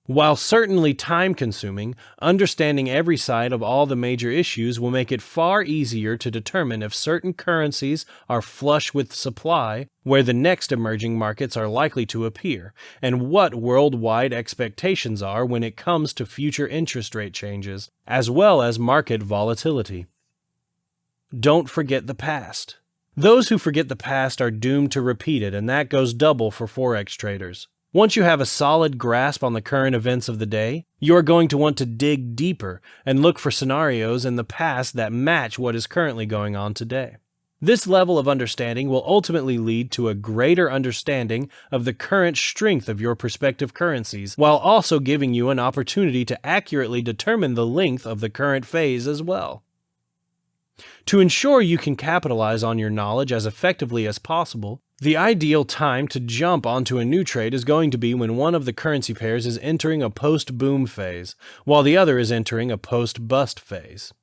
While certainly time-consuming, understanding every side of all the major issues will make it far easier to determine if certain currencies are flush with supply, where the next emerging markets are likely to appear, and what worldwide expectations are when it comes to future interest rate changes, as well as market volatility. Don't forget the past. Those who forget the past are doomed to repeat it, and that goes double for Forex traders. Once you have a solid grasp on the current events of the day, you are going to want to dig deeper and look for scenarios in the past that match what is currently going on today. This level of understanding will ultimately lead to a greater understanding of the current strength of your prospective currencies, while also giving you an opportunity to accurately determine the length of the current phase as well. To ensure you can capitalize on your knowledge as effectively as possible, the ideal time to jump onto a new trade is going to be when one of the currency pairs is entering a post-boom phase, while the other is entering a post-bust phase.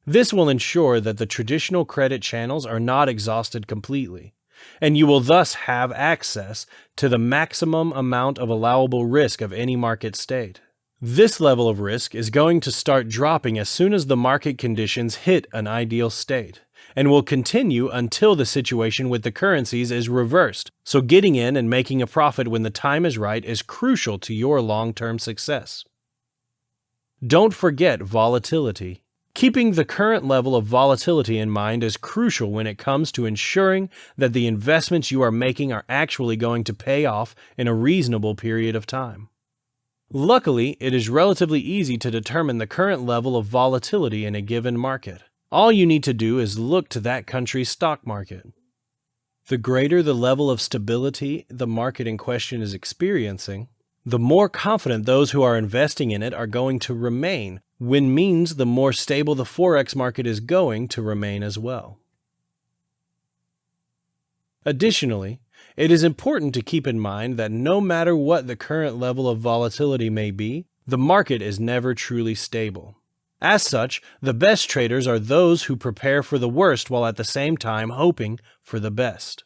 This will ensure that the traditional credit channels are not exhausted completely, and you will thus have access to the maximum amount of allowable risk of any market state. This level of risk is going to start dropping as soon as the market conditions hit an ideal state, and will continue until the situation with the currencies is reversed. So getting in and making a profit when the time is right is crucial to your long-term success. Don't forget volatility. Keeping the current level of volatility in mind is crucial when it comes to ensuring that the investments you are making are actually going to pay off in a reasonable period of time. Luckily, it is relatively easy to determine the current level of volatility in a given market. All you need to do is look to that country's stock market. The greater the level of stability the market in question is experiencing, the more confident those who are investing in it are going to remain, which means the more stable the Forex market is going to remain as well. Additionally, it is important to keep in mind that no matter what the current level of volatility may be, the market is never truly stable. As such, the best traders are those who prepare for the worst while at the same time hoping for the best.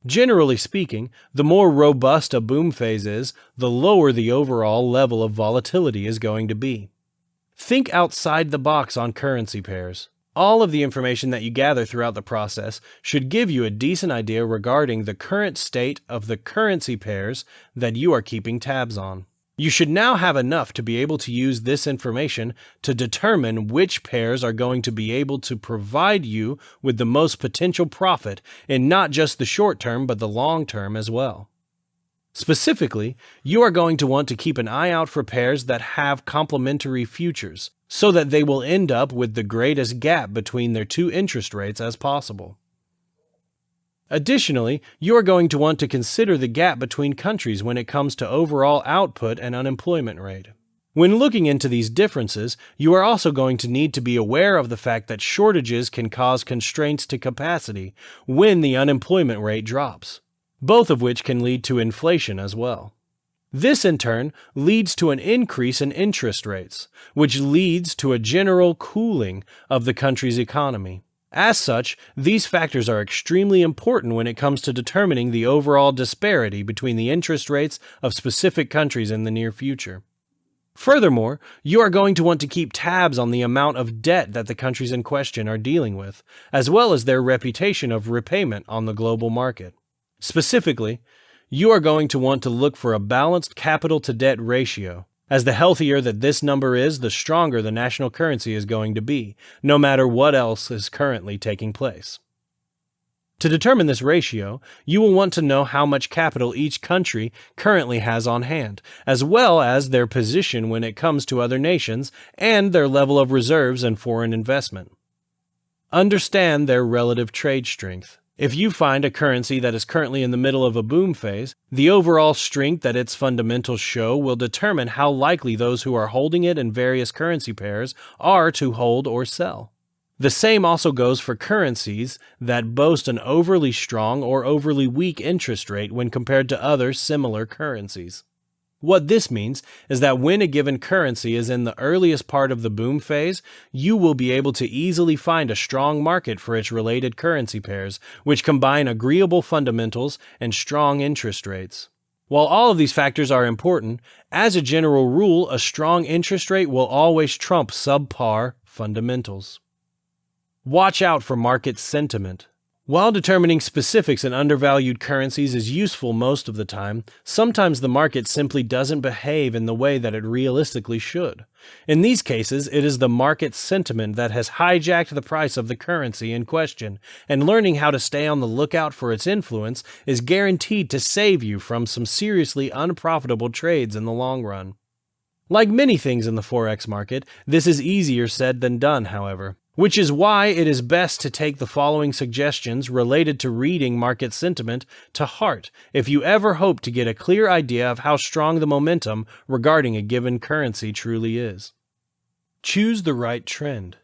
Generally speaking, the more robust a boom phase is, the lower the overall level of volatility is going to be. Think outside the box on currency pairs. All of the information that you gather throughout the process should give you a decent idea regarding the current state of the currency pairs that you are keeping tabs on. You should now have enough to be able to use this information to determine which pairs are going to be able to provide you with the most potential profit in not just the short term but the long term as well. Specifically, you are going to want to keep an eye out for pairs that have complementary futures, so that they will end up with the greatest gap between their two interest rates as possible. Additionally, you are going to want to consider the gap between countries when it comes to overall output and unemployment rate. When looking into these differences, you are also going to need to be aware of the fact that shortages can cause constraints to capacity when the unemployment rate drops, both of which can lead to inflation as well. This, in turn, leads to an increase in interest rates, which leads to a general cooling of the country's economy. As such, these factors are extremely important when it comes to determining the overall disparity between the interest rates of specific countries in the near future. Furthermore, you are going to want to keep tabs on the amount of debt that the countries in question are dealing with, as well as their reputation of repayment on the global market. Specifically, you are going to want to look for a balanced capital-to-debt ratio, as the healthier that this number is, the stronger the national currency is going to be, no matter what else is currently taking place. To determine this ratio, you will want to know how much capital each country currently has on hand, as well as their position when it comes to other nations and their level of reserves and foreign investment. Understand their relative trade strength. If you find a currency that is currently in the middle of a boom phase, the overall strength that its fundamentals show will determine how likely those who are holding it in various currency pairs are to hold or sell. The same also goes for currencies that boast an overly strong or overly weak interest rate when compared to other similar currencies. What this means is that when a given currency is in the earliest part of the boom phase, you will be able to easily find a strong market for its related currency pairs, which combine agreeable fundamentals and strong interest rates. While all of these factors are important, as a general rule, a strong interest rate will always trump subpar fundamentals. Watch out for market sentiment. While determining specifics in undervalued currencies is useful most of the time, sometimes the market simply doesn't behave in the way that it realistically should. In these cases, it is the market sentiment that has hijacked the price of the currency in question, and learning how to stay on the lookout for its influence is guaranteed to save you from some seriously unprofitable trades in the long run. Like many things in the Forex market, this is easier said than done, however. Which is why it is best to take the following suggestions related to reading market sentiment to heart if you ever hope to get a clear idea of how strong the momentum regarding a given currency truly is. Choose the right trend.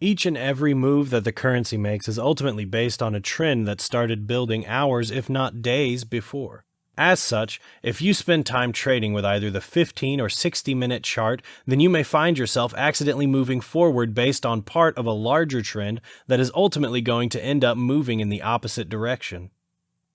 Each and every move that the currency makes is ultimately based on a trend that started building hours, if not days, before. As such, if you spend time trading with either the 15 or 60-minute chart, then you may find yourself accidentally moving forward based on part of a larger trend that is ultimately going to end up moving in the opposite direction.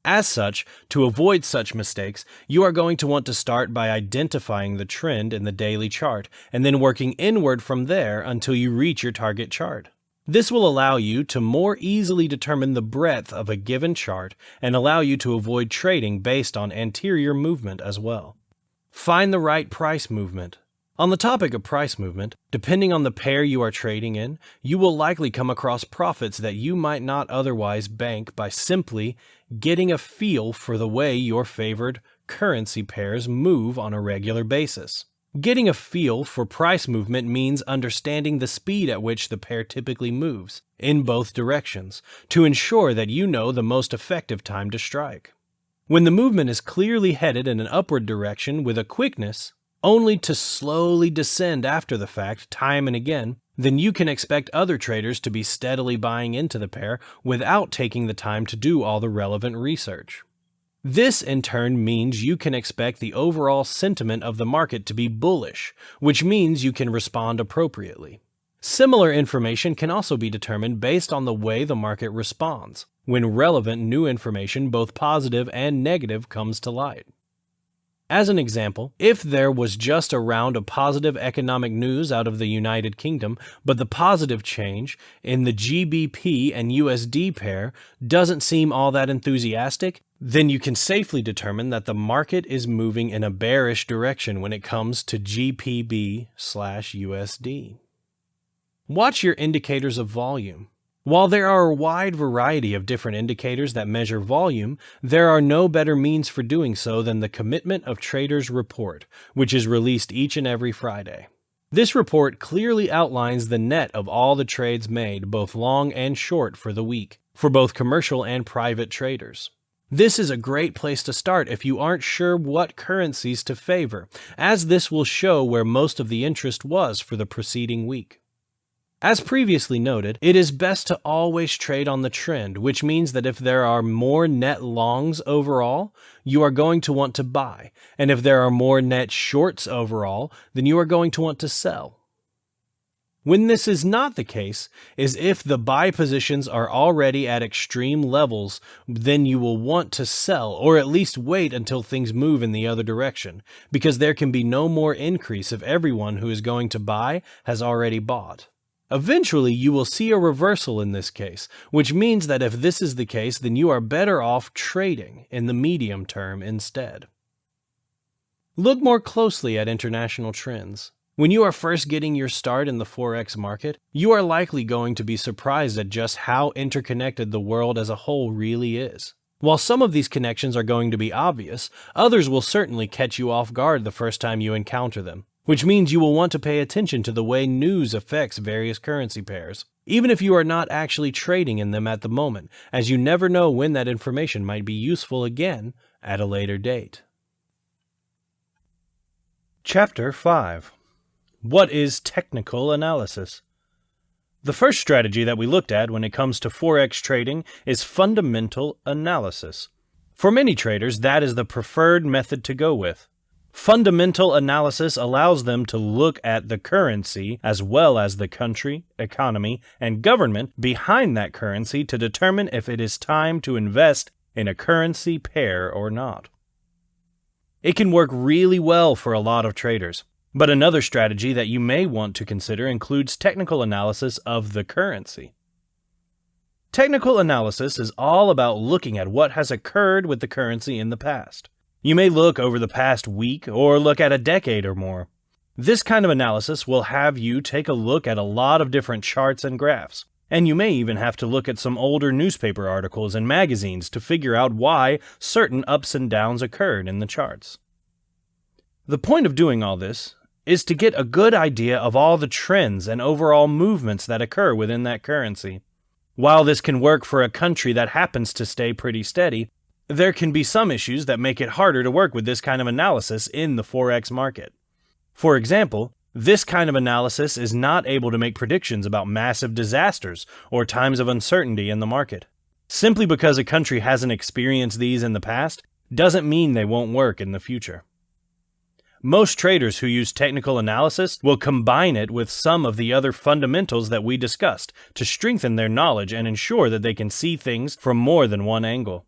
As such, to avoid such mistakes, you are going to want to start by identifying the trend in the daily chart and then working inward from there until you reach your target chart. This will allow you to more easily determine the breadth of a given chart and allow you to avoid trading based on anterior movement as well. Find the right price movement. On the topic of price movement, depending on the pair you are trading in, you will likely come across profits that you might not otherwise bank by simply getting a feel for the way your favored currency pairs move on a regular basis. Getting a feel for price movement means understanding the speed at which the pair typically moves, in both directions, to ensure that you know the most effective time to strike. When the movement is clearly headed in an upward direction with a quickness, only to slowly descend after the fact time and again, then you can expect other traders to be steadily buying into the pair without taking the time to do all the relevant research. This, in turn, means you can expect the overall sentiment of the market to be bullish, which means you can respond appropriately. Similar information can also be determined based on the way the market responds, when relevant new information, both positive and negative, comes to light. As an example, if there was just a round of positive economic news out of the United Kingdom, but the positive change in the GBP and USD pair doesn't seem all that enthusiastic, then you can safely determine that the market is moving in a bearish direction when it comes to GBP/USD. Watch your indicators of volume. While there are a wide variety of different indicators that measure volume, there are no better means for doing so than the Commitment of Traders Report, which is released each and every Friday. This report clearly outlines the net of all the trades made, both long and short, for the week, for both commercial and private traders. This is a great place to start if you aren't sure what currencies to favor, as this will show where most of the interest was for the preceding week. As previously noted, it is best to always trade on the trend, which means that if there are more net longs overall, you are going to want to buy, and if there are more net shorts overall, then you are going to want to sell. When this is not the case, is if the buy positions are already at extreme levels, then you will want to sell, or at least wait until things move in the other direction, because there can be no more increase if everyone who is going to buy has already bought. Eventually, you will see a reversal in this case, which means that if this is the case, then you are better off trading in the medium term instead. Look more closely at international trends. When you are first getting your start in the Forex market, you are likely going to be surprised at just how interconnected the world as a whole really is. While some of these connections are going to be obvious, others will certainly catch you off guard the first time you encounter them, which means you will want to pay attention to the way news affects various currency pairs, even if you are not actually trading in them at the moment, as you never know when that information might be useful again at a later date. Chapter 5. What is technical analysis? The first strategy that we looked at when it comes to Forex trading is fundamental analysis. For many traders, that is the preferred method to go with. Fundamental analysis allows them to look at the currency as well as the country, economy, and government behind that currency to determine if it is time to invest in a currency pair or not. It can work really well for a lot of traders, but another strategy that you may want to consider includes technical analysis of the currency. Technical analysis is all about looking at what has occurred with the currency in the past. You may look over the past week or look at a decade or more. This kind of analysis will have you take a look at a lot of different charts and graphs, and you may even have to look at some older newspaper articles and magazines to figure out why certain ups and downs occurred in the charts. The point of doing all this is to get a good idea of all the trends and overall movements that occur within that currency. While this can work for a country that happens to stay pretty steady, there can be some issues that make it harder to work with this kind of analysis in the Forex market. For example, This kind of analysis is not able to make predictions about massive disasters or times of uncertainty in the market. Simply because a country hasn't experienced these in the past doesn't mean they won't work in the future. Most traders who use technical analysis will combine it with some of the other fundamentals that we discussed to strengthen their knowledge and ensure that they can see things from more than one angle.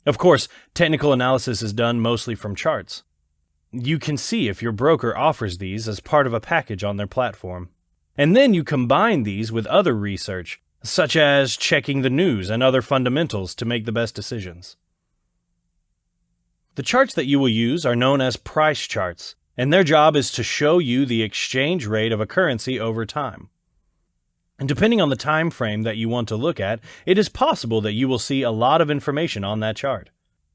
Of course, technical analysis is done mostly from charts. You can see if your broker offers these as part of a package on their platform. And then you combine these with other research, such as checking the news and other fundamentals to make the best decisions. The charts that you will use are known as price charts, and their job is to show you the exchange rate of a currency over time. And depending on the time frame that you want to look at, it is possible that you will see a lot of information on that chart.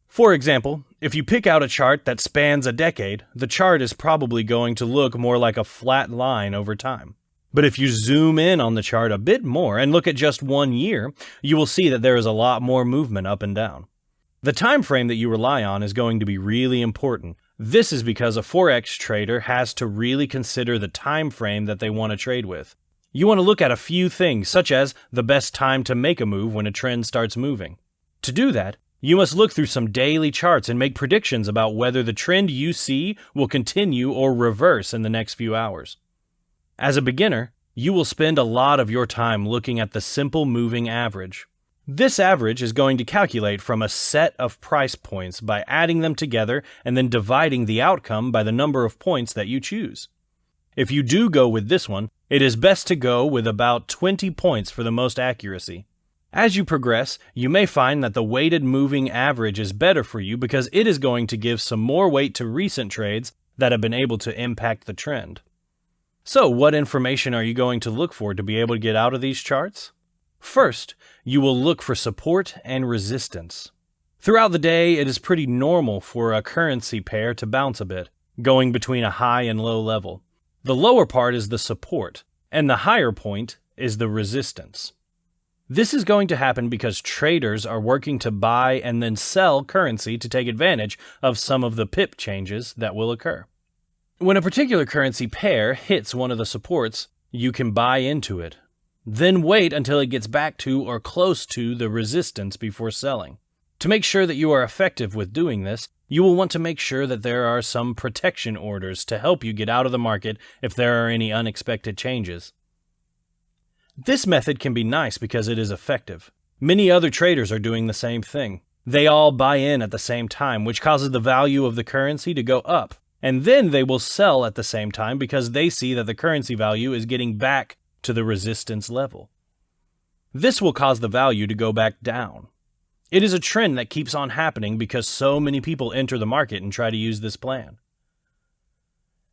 For example, if you pick out a chart that spans a decade, the chart is probably going to look more like a flat line over time. But if you zoom in on the chart a bit more and look at just 1 year, you will see that there is a lot more movement up and down. The time frame that you rely on is going to be really important. This is because a Forex trader has to really consider the time frame that they want to trade with. You want to look at a few things, such as the best time to make a move when a trend starts moving. To do that, you must look through some daily charts and make predictions about whether the trend you see will continue or reverse in the next few hours. As a beginner, you will spend a lot of your time looking at the simple moving average. This average is going to calculate from a set of price points by adding them together and then dividing the outcome by the number of points that you choose. If you do go with this one, it is best to go with about 20 points for the most accuracy. As you progress, you may find that the weighted moving average is better for you because it is going to give some more weight to recent trades that have been able to impact the trend. So, what information are you going to look for to be able to get out of these charts? First, you will look for support and resistance. Throughout the day, it is pretty normal for a currency pair to bounce a bit, going between a high and low level. The lower part is the support, and the higher point is the resistance. This is going to happen because traders are working to buy and then sell currency to take advantage of some of the pip changes that will occur. When a particular currency pair hits one of the supports, you can buy into it. Then wait until it gets back to or close to the resistance before selling. To make sure that you are effective with doing this, you will want to make sure that there are some protection orders to help you get out of the market if there are any unexpected changes. This method can be nice because it is effective. Many other traders are doing the same thing. They all buy in at the same time, which causes the value of the currency to go up. And then they will sell at the same time because they see that the currency value is getting back to the resistance level. This will cause the value to go back down. It is a trend that keeps on happening because so many people enter the market and try to use this plan.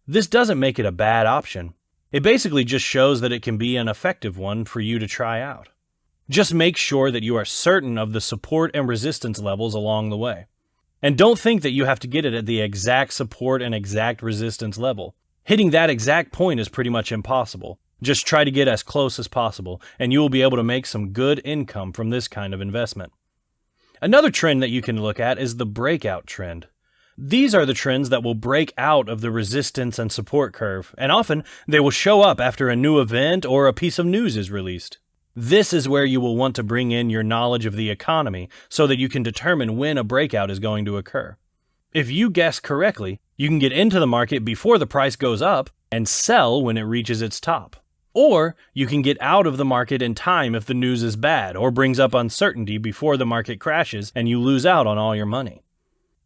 This doesn't make it a bad option. It basically just shows that it can be an effective one for you to try out. Just make sure that you are certain of the support and resistance levels along the way. And don't think that you have to get it at the exact support and exact resistance level. Hitting that exact point is pretty much impossible. Just try to get as close as possible, and you will be able to make some good income from this kind of investment. Another trend that you can look at is the breakout trend. These are the trends that will break out of the resistance and support curve, and often they will show up after a new event or a piece of news is released. This is where you will want to bring in your knowledge of the economy so that you can determine when a breakout is going to occur. If you guess correctly, you can get into the market before the price goes up and sell when it reaches its top. Or you can get out of the market in time if the news is bad or brings up uncertainty before the market crashes and you lose out on all your money.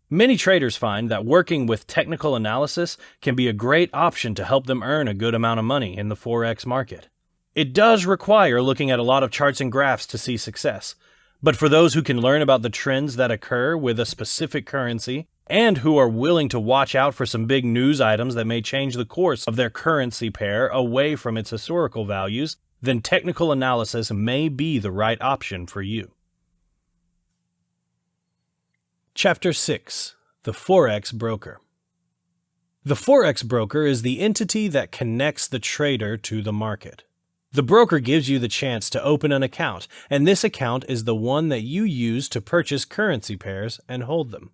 Many traders find that working with technical analysis can be a great option to help them earn a good amount of money in the Forex market. It does require looking at a lot of charts and graphs to see success, but for those who can learn about the trends that occur with a specific currency and who are willing to watch out for some big news items that may change the course of their currency pair away from its historical values, then technical analysis may be the right option for you. Chapter 6. The Forex Broker. The Forex broker is the entity that connects the trader to the market. The broker gives you the chance to open an account, and this account is the one that you use to purchase currency pairs and hold them.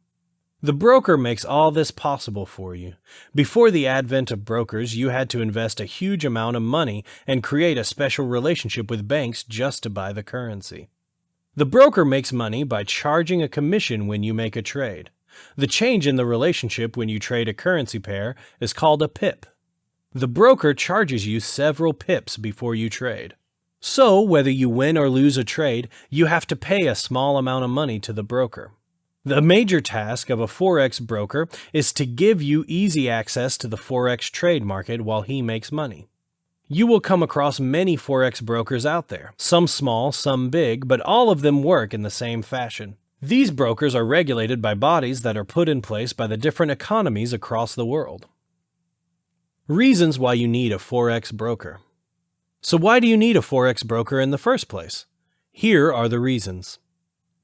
The broker makes all this possible for you. Before the advent of brokers, you had to invest a huge amount of money and create a special relationship with banks just to buy the currency. The broker makes money by charging a commission when you make a trade. The change in the relationship when you trade a currency pair is called a pip. The broker charges you several pips before you trade. So, whether you win or lose a trade, you have to pay a small amount of money to the broker. The major task of a Forex broker is to give you easy access to the Forex trade market while he makes money. You will come across many Forex brokers out there, some small, some big, but all of them work in the same fashion. These brokers are regulated by bodies that are put in place by the different economies across the world. Reasons why you need a Forex broker. So why do you need a Forex broker in the first place? Here are the reasons.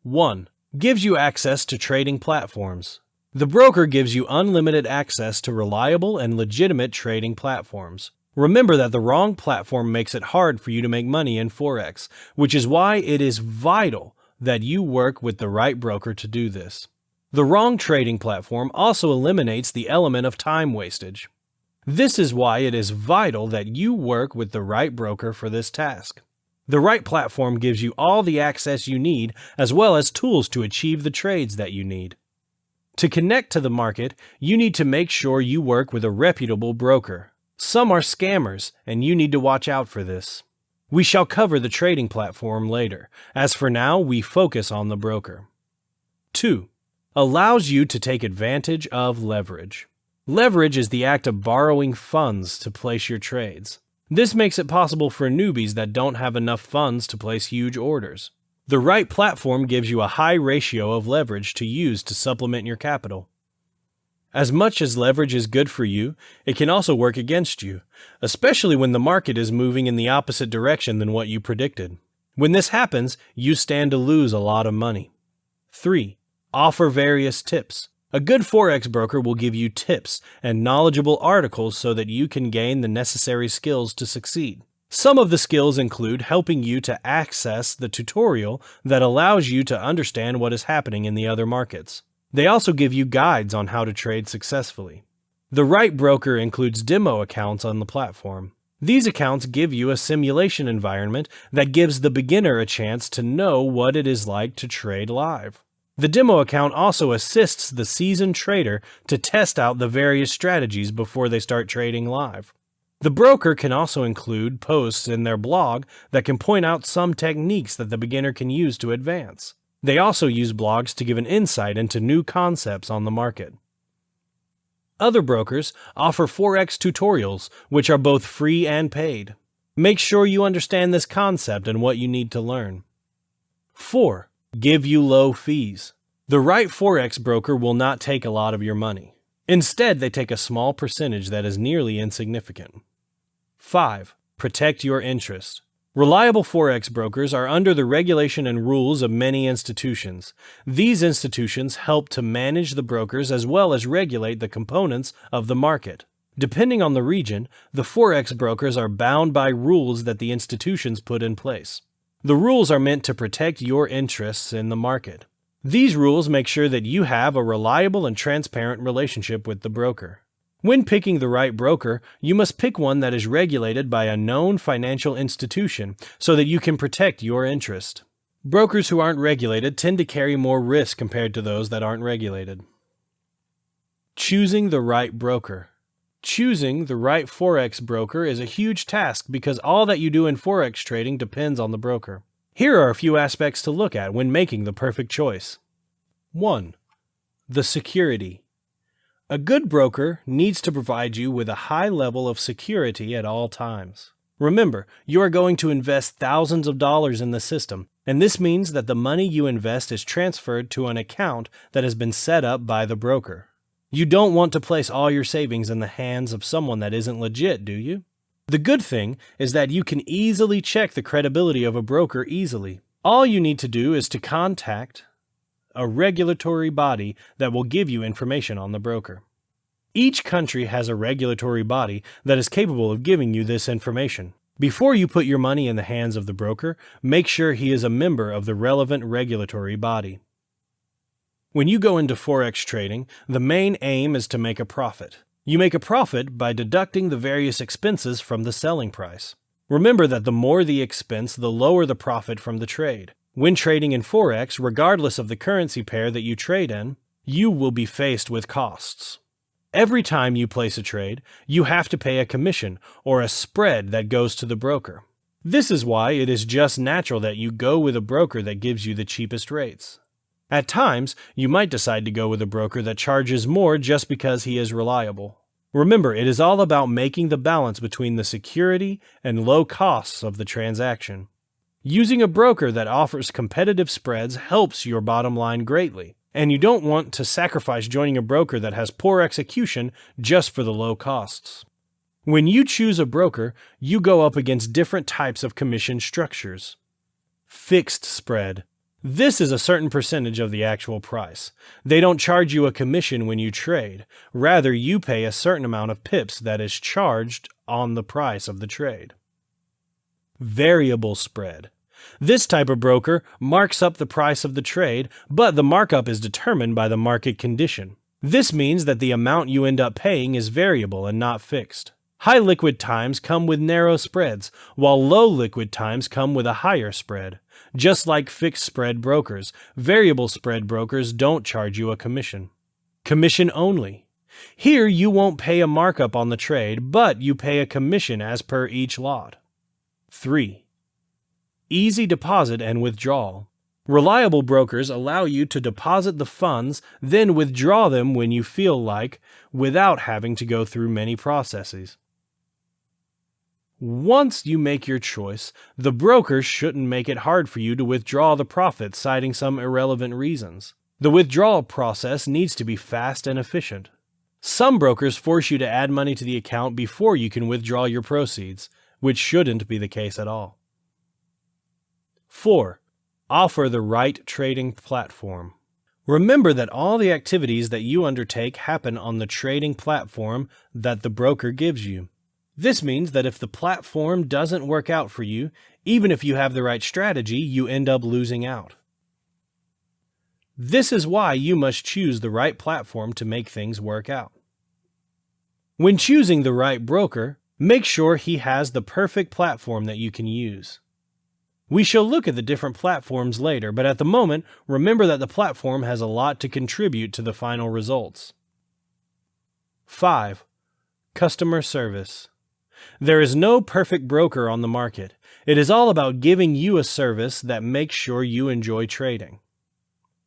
1. Gives you access to trading platforms. The broker gives you unlimited access to reliable and legitimate trading platforms. Remember that the wrong platform makes it hard for you to make money in Forex, which is why it is vital that you work with the right broker to do this. The wrong trading platform also eliminates the element of time wastage. This is why it is vital that you work with the right broker for this task. The right platform gives you all the access you need as well as tools to achieve the trades that you need. To connect to the market, you need to make sure you work with a reputable broker. Some are scammers, and you need to watch out for this. We shall cover the trading platform later. As for now, we focus on the broker. 2. Allows you to take advantage of leverage. Leverage is the act of borrowing funds to place your trades. This makes it possible for newbies that don't have enough funds to place huge orders. The right platform gives you a high ratio of leverage to use to supplement your capital. As much as leverage is good for you, it can also work against you, especially when the market is moving in the opposite direction than what you predicted. When this happens, you stand to lose a lot of money. 3. Offer various tips. A good Forex broker will give you tips and knowledgeable articles so that you can gain the necessary skills to succeed. Some of the skills include helping you to access the tutorial that allows you to understand what is happening in the other markets. They also give you guides on how to trade successfully. The right broker includes demo accounts on the platform. These accounts give you a simulation environment that gives the beginner a chance to know what it is like to trade live. The demo account also assists the seasoned trader to test out the various strategies before they start trading live. The broker can also include posts in their blog that can point out some techniques that the beginner can use to advance. They also use blogs to give an insight into new concepts on the market. Other brokers offer Forex tutorials, which are both free and paid. Make sure you understand this concept and what you need to learn. 4. Give you low fees. The right Forex broker will not take a lot of your money. Instead, they take a small percentage that is nearly insignificant. 5. Protect your interest. Reliable Forex brokers are under the regulation and rules of many institutions. These institutions help to manage the brokers as well as regulate the components of the market. Depending on the region, the Forex brokers are bound by rules that the institutions put in place. The rules are meant to protect your interests in the market. These rules make sure that you have a reliable and transparent relationship with the broker. When picking the right broker, you must pick one that is regulated by a known financial institution so that you can protect your interest. Brokers who aren't regulated tend to carry more risk compared to those that aren't regulated. Choosing the right broker. Choosing the right Forex broker is a huge task because all that you do in Forex trading depends on the broker. Here are a few aspects to look at when making the perfect choice. 1. The security. A good broker needs to provide you with a high level of security at all times. Remember, you are going to invest thousands of dollars in the system, and this means that the money you invest is transferred to an account that has been set up by the broker. You don't want to place all your savings in the hands of someone that isn't legit, do you? The good thing is that you can easily check the credibility of a broker easily. All you need to do is to contact a regulatory body that will give you information on the broker. Each country has a regulatory body that is capable of giving you this information. Before you put your money in the hands of the broker, make sure he is a member of the relevant regulatory body. When you go into Forex trading, the main aim is to make a profit. You make a profit by deducting the various expenses from the selling price. Remember that the more the expense, the lower the profit from the trade. When trading in Forex, regardless of the currency pair that you trade in, you will be faced with costs. Every time you place a trade, you have to pay a commission or a spread that goes to the broker. This is why it is just natural that you go with a broker that gives you the cheapest rates. At times, you might decide to go with a broker that charges more just because he is reliable. Remember, it is all about making the balance between the security and low costs of the transaction. Using a broker that offers competitive spreads helps your bottom line greatly, and you don't want to sacrifice joining a broker that has poor execution just for the low costs. When you choose a broker, you go up against different types of commission structures. Fixed spread. This is a certain percentage of the actual price. They don't charge you a commission when you trade. Rather, you pay a certain amount of pips that is charged on the price of the trade. Variable spread. This type of broker marks up the price of the trade, but the markup is determined by the market condition. This means that the amount you end up paying is variable and not fixed. High liquid times come with narrow spreads, while low liquid times come with a higher spread. Just like fixed spread brokers, variable spread brokers don't charge you a commission. Commission only. Here you won't pay a markup on the trade, but you pay a commission as per each lot. 3. Easy deposit and withdrawal. Reliable brokers allow you to deposit the funds, then withdraw them when you feel like, without having to go through many processes. Once you make your choice, the broker shouldn't make it hard for you to withdraw the profit, citing some irrelevant reasons. The withdrawal process needs to be fast and efficient. Some brokers force you to add money to the account before you can withdraw your proceeds, which shouldn't be the case at all. 4. Offer the right trading platform. Remember that all the activities that you undertake happen on the trading platform that the broker gives you. This means that if the platform doesn't work out for you, even if you have the right strategy, you end up losing out. This is why you must choose the right platform to make things work out. When choosing the right broker, make sure he has the perfect platform that you can use. We shall look at the different platforms later, but at the moment, remember that the platform has a lot to contribute to the final results. 5. Customer service. There is no perfect broker on the market. It is all about giving you a service that makes sure you enjoy trading.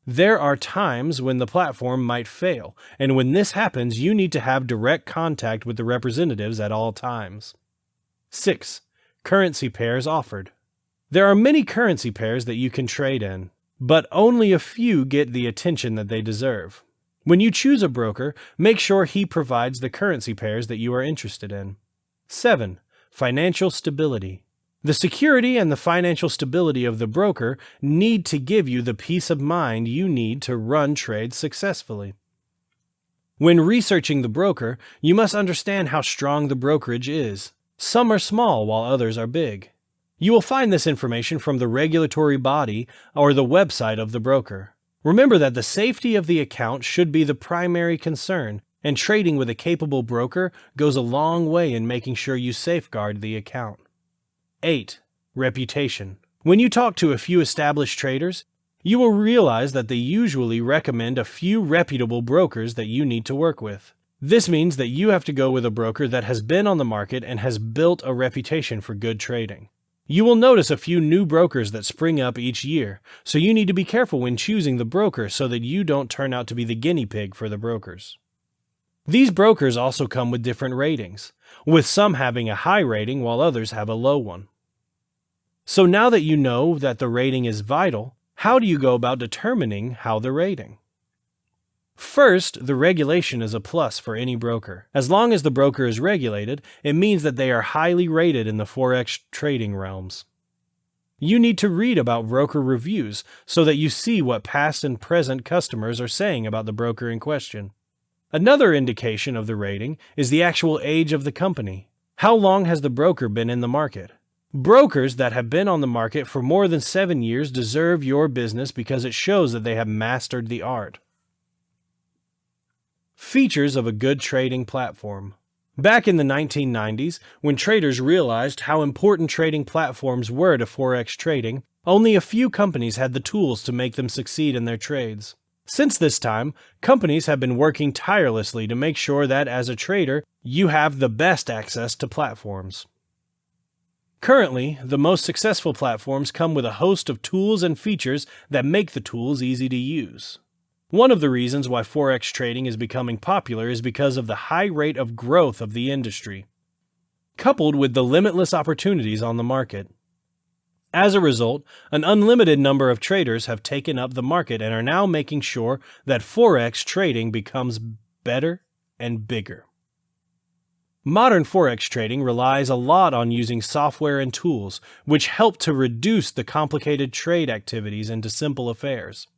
There are times when the platform might fail, and when this happens, you need to have direct contact with the representatives at all times. 6. Currency pairs offered. There are many currency pairs that you can trade in, but only a few get the attention that they deserve. When you choose a broker, make sure he provides the currency pairs that you are interested in. 7. Financial stability. The security and the financial stability of the broker need to give you the peace of mind you need to run trades successfully. When researching the broker, you must understand how strong the brokerage is. Some are small while others are big. You will find this information from the regulatory body or the website of the broker. Remember that the safety of the account should be the primary concern, and trading with a capable broker goes a long way in making sure you safeguard the account. 8. Reputation. When you talk to a few established traders, you will realize that they usually recommend a few reputable brokers that you need to work with. This means that you have to go with a broker that has been on the market and has built a reputation for good trading. You will notice a few new brokers that spring up each year, so you need to be careful when choosing the broker so that you don't turn out to be the guinea pig for the brokers. These brokers also come with different ratings, with some having a high rating while others have a low one. So now that you know that the rating is vital, how do you go about determining how the rating? First, the regulation is a plus for any broker. As long as the broker is regulated, it means that they are highly rated in the Forex trading realms. You need to read about broker reviews so that you see what past and present customers are saying about the broker in question. Another indication of the rating is the actual age of the company. How long has the broker been in the market? Brokers that have been on the market for more than 7 years deserve your business because it shows that they have mastered the art. Features of a good trading platform. Back in the 1990s, when traders realized how important trading platforms were to Forex trading, only a few companies had the tools to make them succeed in their trades. Since this time, companies have been working tirelessly to make sure that as a trader, you have the best access to platforms. Currently, the most successful platforms come with a host of tools and features that make the tools easy to use. One of the reasons why Forex trading is becoming popular is because of the high rate of growth of the industry, coupled with the limitless opportunities on the market. As a result, an unlimited number of traders have taken up the market and are now making sure that Forex trading becomes better and bigger. Modern Forex trading relies a lot on using software and tools, which help to reduce the complicated trade activities into simple affairs.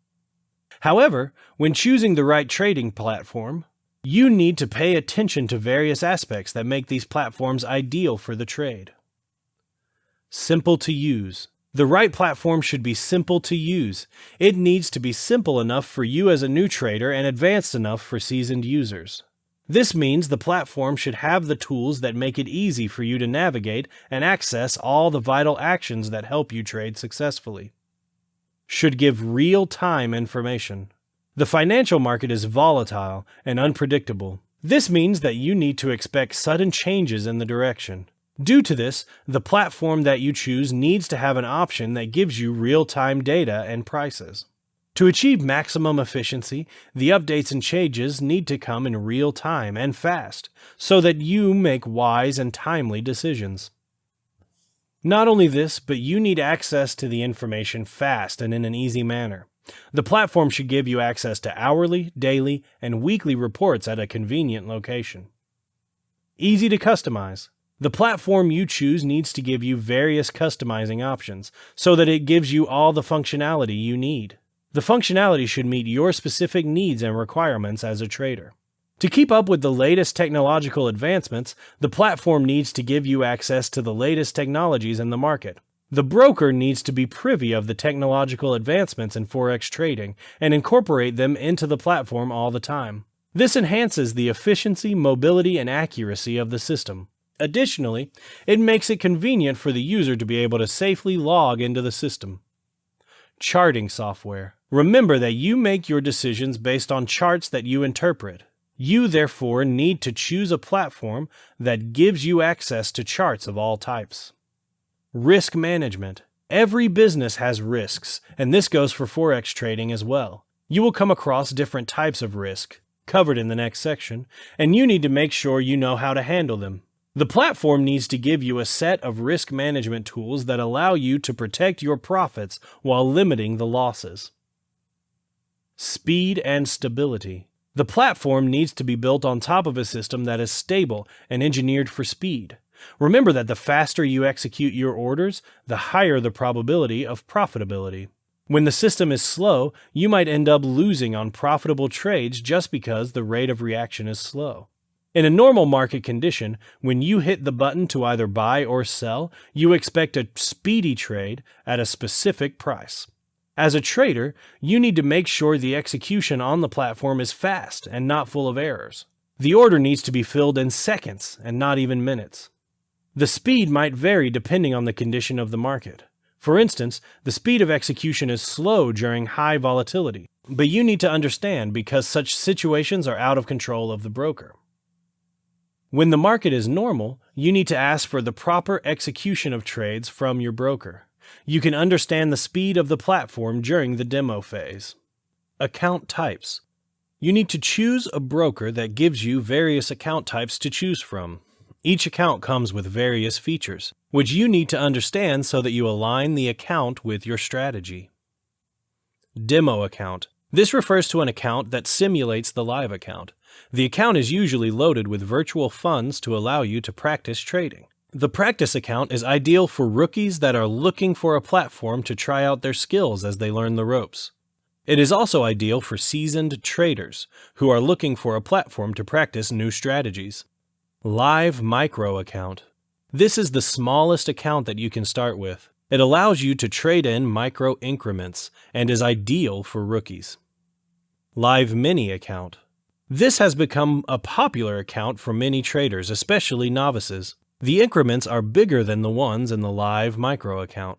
However, when choosing the right trading platform, you need to pay attention to various aspects that make these platforms ideal for the trade. Simple to use. The right platform should be simple to use. It needs to be simple enough for you as a new trader and advanced enough for seasoned users. This means the platform should have the tools that make it easy for you to navigate and access all the vital actions that help you trade successfully. Should give real-time information. The financial market is volatile and unpredictable. This means that you need to expect sudden changes in the direction. Due to this, the platform that you choose needs to have an option that gives you real-time data and prices. To achieve maximum efficiency, the updates and changes need to come in real time and fast, so that you make wise and timely decisions. Not only this, but you need access to the information fast and in an easy manner. The platform should give you access to hourly, daily, and weekly reports at a convenient location. Easy to customize. The platform you choose needs to give you various customizing options, so that it gives you all the functionality you need. The functionality should meet your specific needs and requirements as a trader. To keep up with the latest technological advancements, the platform needs to give you access to the latest technologies in the market. The broker needs to be privy of the technological advancements in Forex trading and incorporate them into the platform all the time. This enhances the efficiency, mobility, and accuracy of the system. Additionally, it makes it convenient for the user to be able to safely log into the system. Charting software. Remember that you make your decisions based on charts that you interpret. You, therefore, need to choose a platform that gives you access to charts of all types. Risk management. Every business has risks, and this goes for Forex trading as well. You will come across different types of risk, covered in the next section, and you need to make sure you know how to handle them. The platform needs to give you a set of risk management tools that allow you to protect your profits while limiting the losses. Speed and stability. The platform needs to be built on top of a system that is stable and engineered for speed. Remember that the faster you execute your orders, the higher the probability of profitability. When the system is slow, you might end up losing on profitable trades just because the rate of reaction is slow. In a normal market condition, when you hit the button to either buy or sell, you expect a speedy trade at a specific price. As a trader, you need to make sure the execution on the platform is fast and not full of errors. The order needs to be filled in seconds and not even minutes. The speed might vary depending on the condition of the market. For instance, the speed of execution is slow during high volatility, but you need to understand because such situations are out of control of the broker. When the market is normal, you need to ask for the proper execution of trades from your broker. You can understand the speed of the platform during the demo phase. Account types. You need to choose a broker that gives you various account types to choose from. Each account comes with various features, which you need to understand so that you align the account with your strategy. Demo account. This refers to an account that simulates the live account. The account is usually loaded with virtual funds to allow you to practice trading. The practice account is ideal for rookies that are looking for a platform to try out their skills as they learn the ropes. It is also ideal for seasoned traders who are looking for a platform to practice new strategies. Live micro account. This is the smallest account that you can start with. It allows you to trade in micro increments and is ideal for rookies. Live mini account. This has become a popular account for many traders, especially novices. The increments are bigger than the ones in the live micro account.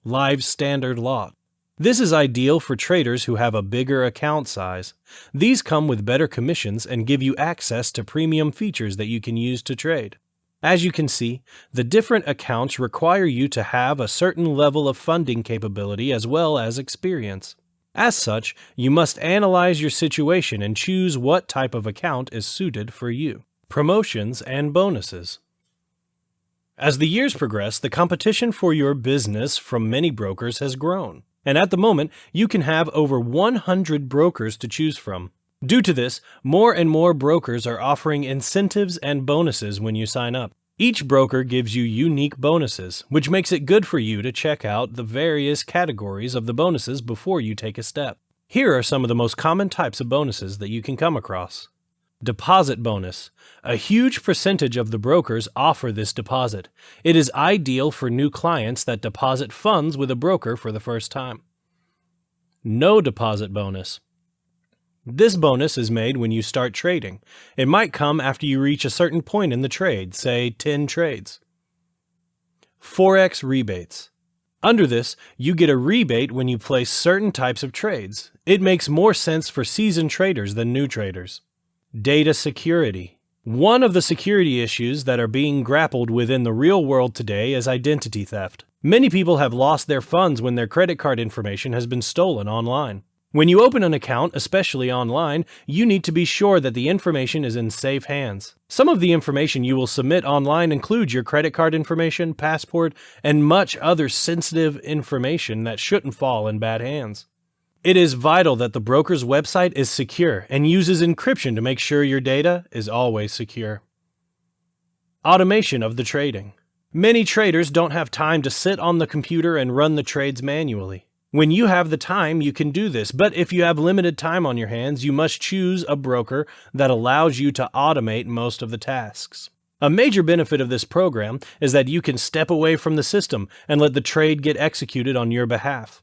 Live standard lot. This is ideal for traders who have a bigger account size. These come with better commissions and give you access to premium features that you can use to trade. As you can see, the different accounts require you to have a certain level of funding capability as well as experience. As such, you must analyze your situation and choose what type of account is suited for you. Promotions and bonuses. As the years progress, the competition for your business from many brokers has grown, and at the moment, you can have over 100 brokers to choose from. Due to this, more and more brokers are offering incentives and bonuses when you sign up. Each broker gives you unique bonuses, which makes it good for you to check out the various categories of the bonuses before you take a step. Here are some of the most common types of bonuses that you can come across. Deposit bonus. A huge percentage of the brokers offer this deposit. It is ideal for new clients that deposit funds with a broker for the first time. No deposit bonus. This bonus is made when you start trading. It might come after you reach a certain point in the trade, say 10 trades. Forex rebates. Under this, you get a rebate when you place certain types of trades. It makes more sense for seasoned traders than new traders. Data security. One of the security issues that are being grappled with in the real world today is identity theft. Many people have lost their funds when their credit card information has been stolen online. When you open an account, especially online, you need to be sure that the information is in safe hands. Some of the information you will submit online includes your credit card information, passport, and much other sensitive information that shouldn't fall in bad hands. It is vital that the broker's website is secure and uses encryption to make sure your data is always secure. Automation of the trading. Many traders don't have time to sit on the computer and run the trades manually. When you have the time, you can do this, but if you have limited time on your hands, you must choose a broker that allows you to automate most of the tasks. A major benefit of this program is that you can step away from the system and let the trade get executed on your behalf.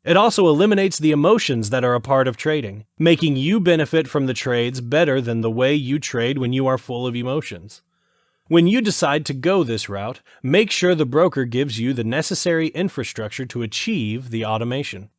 It also eliminates the emotions that are a part of trading, making you benefit from the trades better than the way you trade when you are full of emotions. When you decide to go this route, make sure the broker gives you the necessary infrastructure to achieve the automation.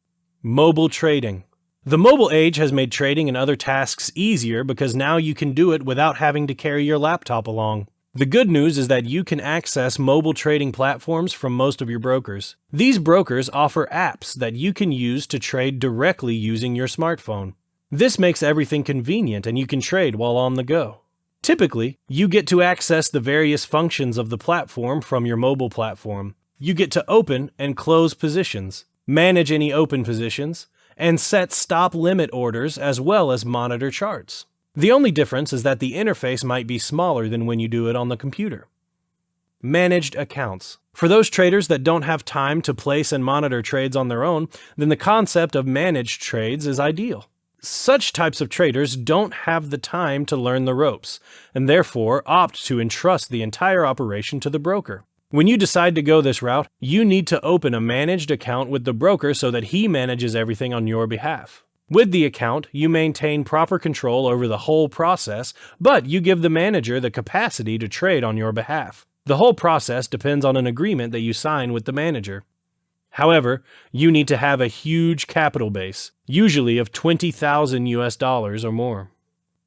Mobile trading. The mobile age has made trading and other tasks easier because now you can do it without having to carry your laptop along. The good news is that you can access mobile trading platforms from most of your brokers. These brokers offer apps that you can use to trade directly using your smartphone. This makes everything convenient and you can trade while on the go. Typically, you get to access the various functions of the platform from your mobile platform. You get to open and close positions, manage any open positions, and set stop limit orders as well as monitor charts. The only difference is that the interface might be smaller than when you do it on the computer. Managed accounts. For those traders that don't have time to place and monitor trades on their own, then the concept of managed trades is ideal. Such types of traders don't have the time to learn the ropes, and therefore opt to entrust the entire operation to the broker. When you decide to go this route, you need to open a managed account with the broker so that he manages everything on your behalf. With the account, you maintain proper control over the whole process, but you give the manager the capacity to trade on your behalf. The whole process depends on an agreement that you sign with the manager. However, you need to have a huge capital base, usually of $20,000 or more.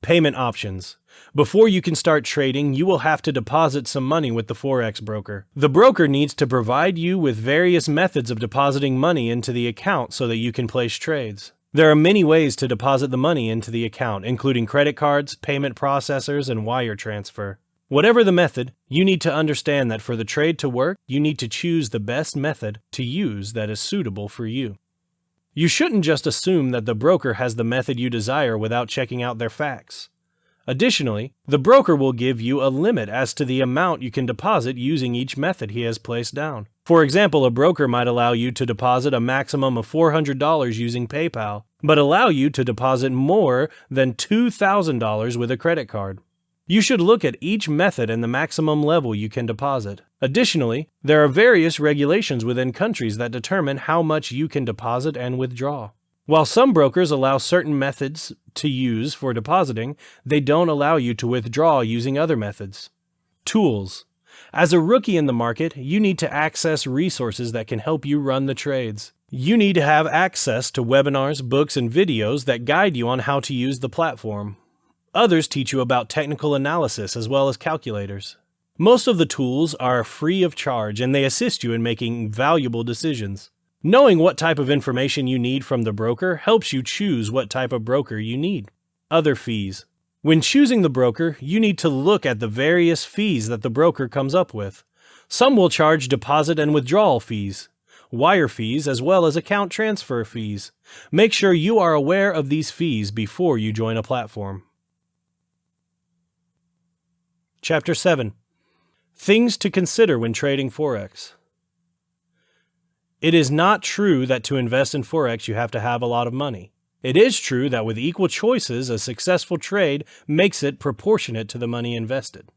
Payment options. Before you can start trading, you will have to deposit some money with the Forex broker. The broker needs to provide you with various methods of depositing money into the account so that you can place trades. There are many ways to deposit the money into the account, including credit cards, payment processors, and wire transfer. Whatever the method, you need to understand that for the trade to work, you need to choose the best method to use that is suitable for you. You shouldn't just assume that the broker has the method you desire without checking out their facts. Additionally, the broker will give you a limit as to the amount you can deposit using each method he has placed down. For example, a broker might allow you to deposit a maximum of $400 using PayPal, but allow you to deposit more than $2,000 with a credit card. You should look at each method and the maximum level you can deposit. Additionally, there are various regulations within countries that determine how much you can deposit and withdraw. While some brokers allow certain methods to use for depositing, they don't allow you to withdraw using other methods. Tools. As a rookie in the market, you need to access resources that can help you run the trades. You need to have access to webinars, books, and videos that guide you on how to use the platform. Others teach you about technical analysis as well as calculators. Most of the tools are free of charge and they assist you in making valuable decisions. Knowing what type of information you need from the broker helps you choose what type of broker you need. Other fees. When choosing the broker, you need to look at the various fees that the broker comes up with. Some will charge deposit and withdrawal fees, wire fees, as well as account transfer fees. Make sure you are aware of these fees before you join a platform. Chapter 7. Things to consider when trading Forex. It is not true that to invest in Forex you have to have a lot of money. It is true that with equal choices, a successful trade makes it proportionate to the money invested.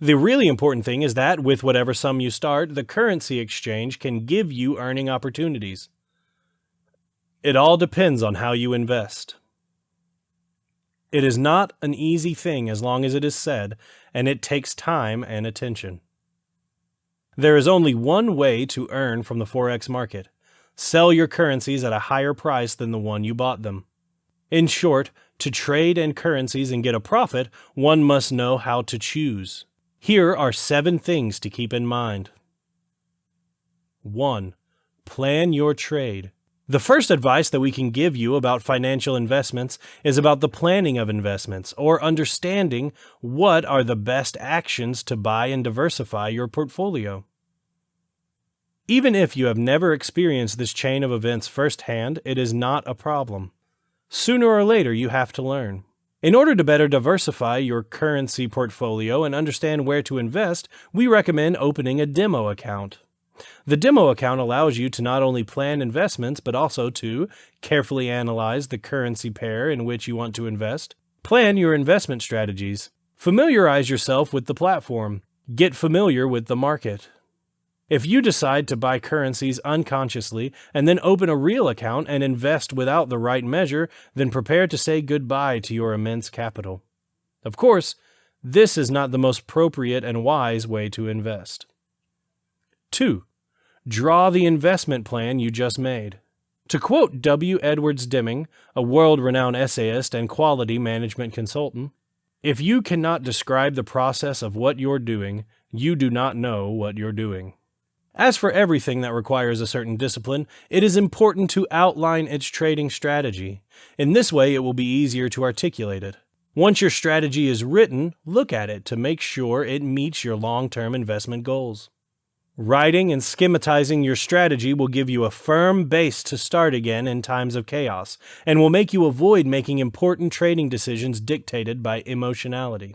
The really important thing is that with whatever sum you start, the currency exchange can give you earning opportunities. It all depends on how you invest. It is not an easy thing as long as it is said, and it takes time and attention. There is only one way to earn from the Forex market. Sell your currencies at a higher price than the one you bought them. In short, to trade in currencies and get a profit, one must know how to choose. Here are 7 things to keep in mind. 1. Plan your trade. The first advice that we can give you about financial investments is about the planning of investments, or understanding what are the best actions to buy and diversify your portfolio. Even if you have never experienced this chain of events firsthand, it is not a problem. Sooner or later, you have to learn. In order to better diversify your currency portfolio and understand where to invest, we recommend opening a demo account. The demo account allows you to not only plan investments, but also to carefully analyze the currency pair in which you want to invest, plan your investment strategies, familiarize yourself with the platform, get familiar with the market. If you decide to buy currencies unconsciously and then open a real account and invest without the right measure, then prepare to say goodbye to your immense capital. Of course, this is not the most appropriate and wise way to invest. 2. Draw the investment plan you just made. To quote W. Edwards Deming, a world-renowned essayist and quality management consultant, "If you cannot describe the process of what you're doing, you do not know what you're doing." As for everything that requires a certain discipline, it is important to outline its trading strategy. In this way, it will be easier to articulate it. Once your strategy is written, look at it to make sure it meets your long-term investment goals. Writing and schematizing your strategy will give you a firm base to start again in times of chaos, and will make you avoid making important trading decisions dictated by emotionality.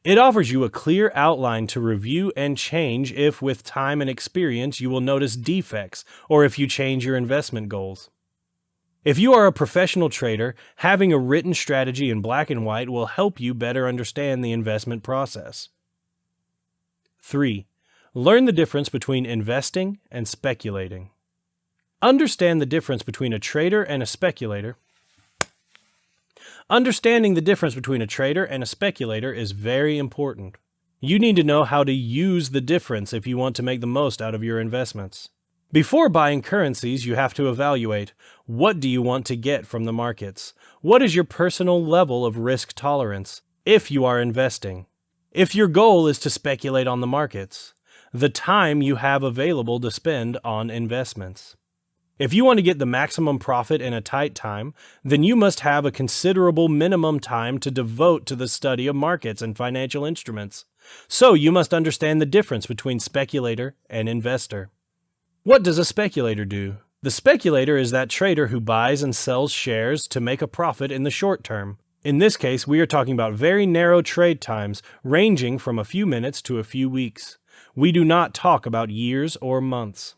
It offers you a clear outline to review and change if, with time and experience, you will notice defects or if you change your investment goals. If you are a professional trader, having a written strategy in black and white will help you better understand the investment process. 3. Learn the difference between investing and speculating. Understand the difference between a trader and a speculator. Understanding the difference between a trader and a speculator is very important. You need to know how to use the difference if you want to make the most out of your investments. Before buying currencies, you have to evaluate, what do you want to get from the markets? What is your personal level of risk tolerance if you are investing? If your goal is to speculate on the markets, the time you have available to spend on investments. If you want to get the maximum profit in a tight time, then you must have a considerable minimum time to devote to the study of markets and financial instruments. So you must understand the difference between speculator and investor. What does a speculator do? The speculator is that trader who buys and sells shares to make a profit in the short term. In this case, we are talking about very narrow trade times, ranging from a few minutes to a few weeks. We do not talk about years or months.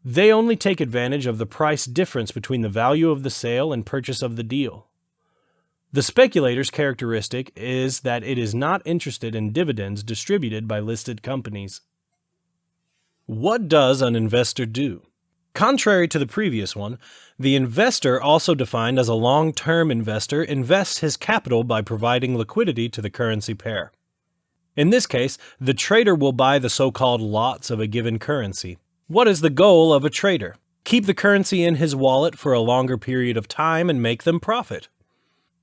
They only take advantage of the price difference between the value of the sale and purchase of the deal. The speculator's characteristic is that it is not interested in dividends distributed by listed companies. What does an investor do? Contrary to the previous one, the investor, also defined as a long-term investor, invests his capital by providing liquidity to the currency pair. In this case, the trader will buy the so-called lots of a given currency. What is the goal of a trader? Keep the currency in his wallet for a longer period of time and make them profit.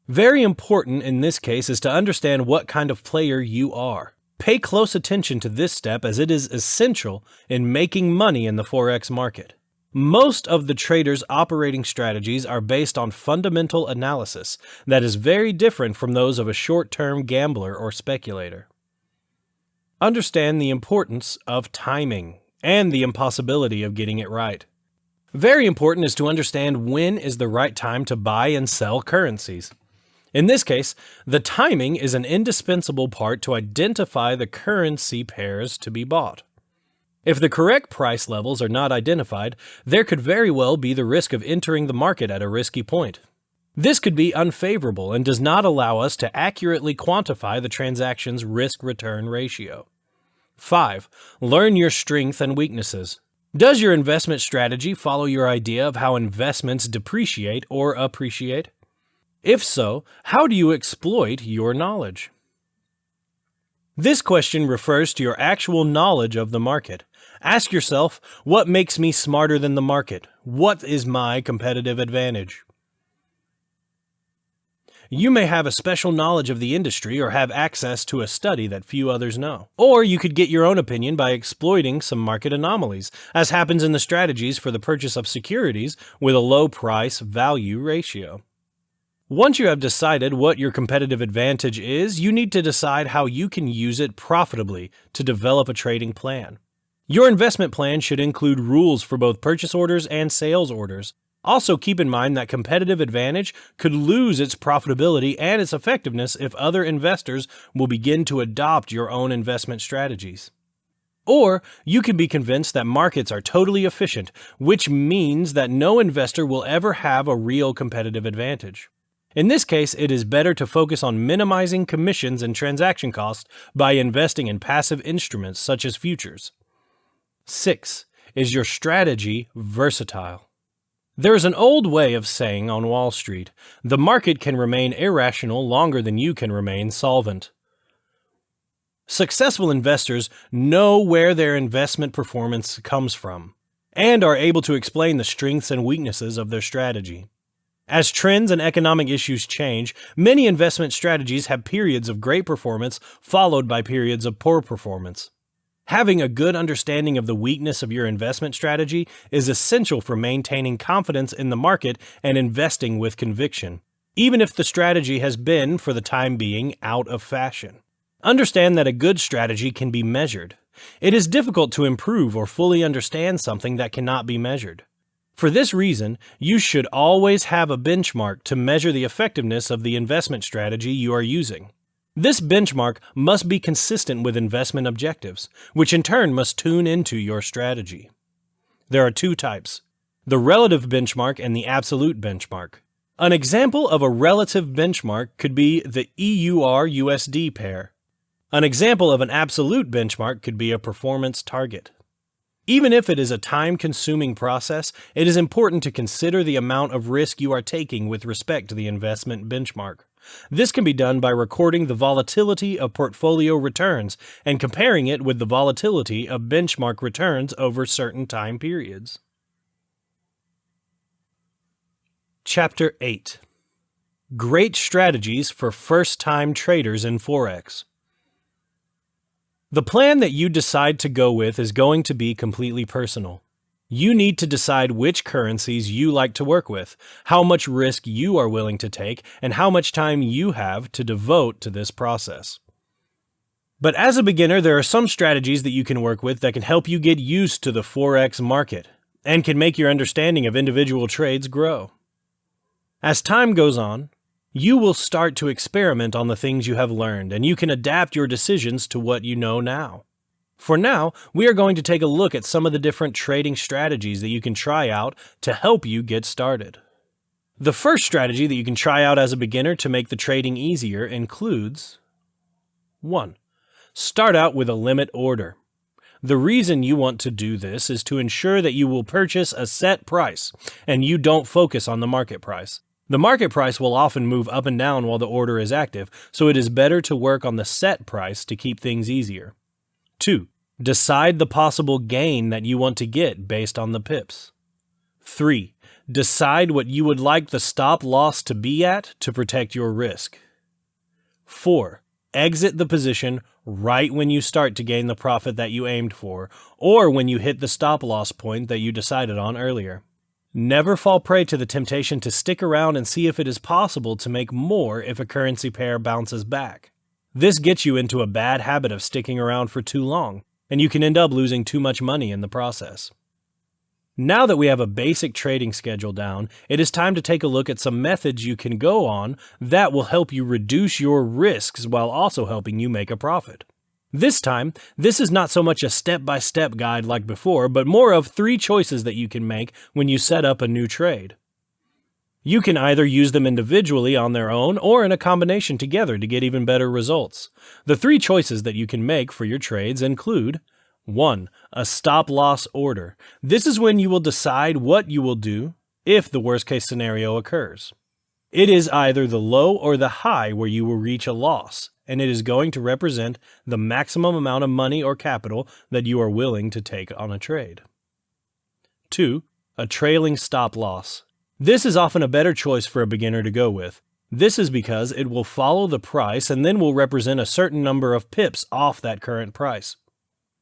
Very important in this case is to understand what kind of player you are. Pay close attention to this step as it is essential in making money in the Forex market. Most of the traders' operating strategies are based on fundamental analysis that is very different from those of a short-term gambler or speculator. Understand the importance of timing and the impossibility of getting it right. Very important is to understand when is the right time to buy and sell currencies. In this case, the timing is an indispensable part to identify the currency pairs to be bought. If the correct price levels are not identified, there could very well be the risk of entering the market at a risky point. This could be unfavorable and does not allow us to accurately quantify the transaction's risk-return ratio. 5. Learn your strengths and weaknesses. Does your investment strategy follow your idea of how investments depreciate or appreciate? If so, how do you exploit your knowledge? This question refers to your actual knowledge of the market. Ask yourself, what makes me smarter than the market? What is my competitive advantage? You may have a special knowledge of the industry or have access to a study that few others know. Or you could get your own opinion by exploiting some market anomalies, as happens in the strategies for the purchase of securities with a low price-value ratio. Once you have decided what your competitive advantage is, you need to decide how you can use it profitably to develop a trading plan. Your investment plan should include rules for both purchase orders and sales orders. Also keep in mind that competitive advantage could lose its profitability and its effectiveness if other investors will begin to adopt your own investment strategies. Or you could be convinced that markets are totally efficient, which means that no investor will ever have a real competitive advantage. In this case, it is better to focus on minimizing commissions and transaction costs by investing in passive instruments such as futures. 6. Is your strategy versatile? There is an old way of saying on Wall Street, the market can remain irrational longer than you can remain solvent. Successful investors know where their investment performance comes from and are able to explain the strengths and weaknesses of their strategy. As trends and economic issues change, many investment strategies have periods of great performance followed by periods of poor performance. Having a good understanding of the weakness of your investment strategy is essential for maintaining confidence in the market and investing with conviction, even if the strategy has been, for the time being, out of fashion. Understand that a good strategy can be measured. It is difficult to improve or fully understand something that cannot be measured. For this reason, you should always have a benchmark to measure the effectiveness of the investment strategy you are using. This benchmark must be consistent with investment objectives, which in turn must tune into your strategy. There are two types: the relative benchmark and the absolute benchmark. An example of a relative benchmark could be the EUR-USD pair. An example of an absolute benchmark could be a performance target. Even if it is a time-consuming process, it is important to consider the amount of risk you are taking with respect to the investment benchmark. This can be done by recording the volatility of portfolio returns and comparing it with the volatility of benchmark returns over certain time periods. Chapter 8. Great Strategies for First-Time Traders in Forex. The plan that you decide to go with is going to be completely personal. You need to decide which currencies you like to work with, how much risk you are willing to take, and how much time you have to devote to this process. But as a beginner, there are some strategies that you can work with that can help you get used to the Forex market and can make your understanding of individual trades grow. As time goes on, you will start to experiment on the things you have learned, and you can adapt your decisions to what you know now. For now, we are going to take a look at some of the different trading strategies that you can try out to help you get started. The first strategy that you can try out as a beginner to make the trading easier includes 1. Start out with a limit order. The reason you want to do this is to ensure that you will purchase a set price and you don't focus on the market price. The market price will often move up and down while the order is active, so it is better to work on the set price to keep things easier. 2. Decide the possible gain that you want to get based on the pips. 3. Decide what you would like the stop loss to be at to protect your risk. 4. Exit the position right when you start to gain the profit that you aimed for, or when you hit the stop loss point that you decided on earlier. Never fall prey to the temptation to stick around and see if it is possible to make more if a currency pair bounces back. This gets you into a bad habit of sticking around for too long, and you can end up losing too much money in the process. Now that we have a basic trading schedule down, it is time to take a look at some methods you can go on that will help you reduce your risks while also helping you make a profit. This time, this is not so much a step-by-step guide like before, but more of 3 choices that you can make when you set up a new trade. You can either use them individually on their own or in a combination together to get even better results. The 3 choices that you can make for your trades include: 1. A stop-loss order. This is when you will decide what you will do if the worst-case scenario occurs. It is either the low or the high where you will reach a loss, and it is going to represent the maximum amount of money or capital that you are willing to take on a trade. 2. A trailing stop-loss. This is often a better choice for a beginner to go with. This is because it will follow the price and then will represent a certain number of pips off that current price.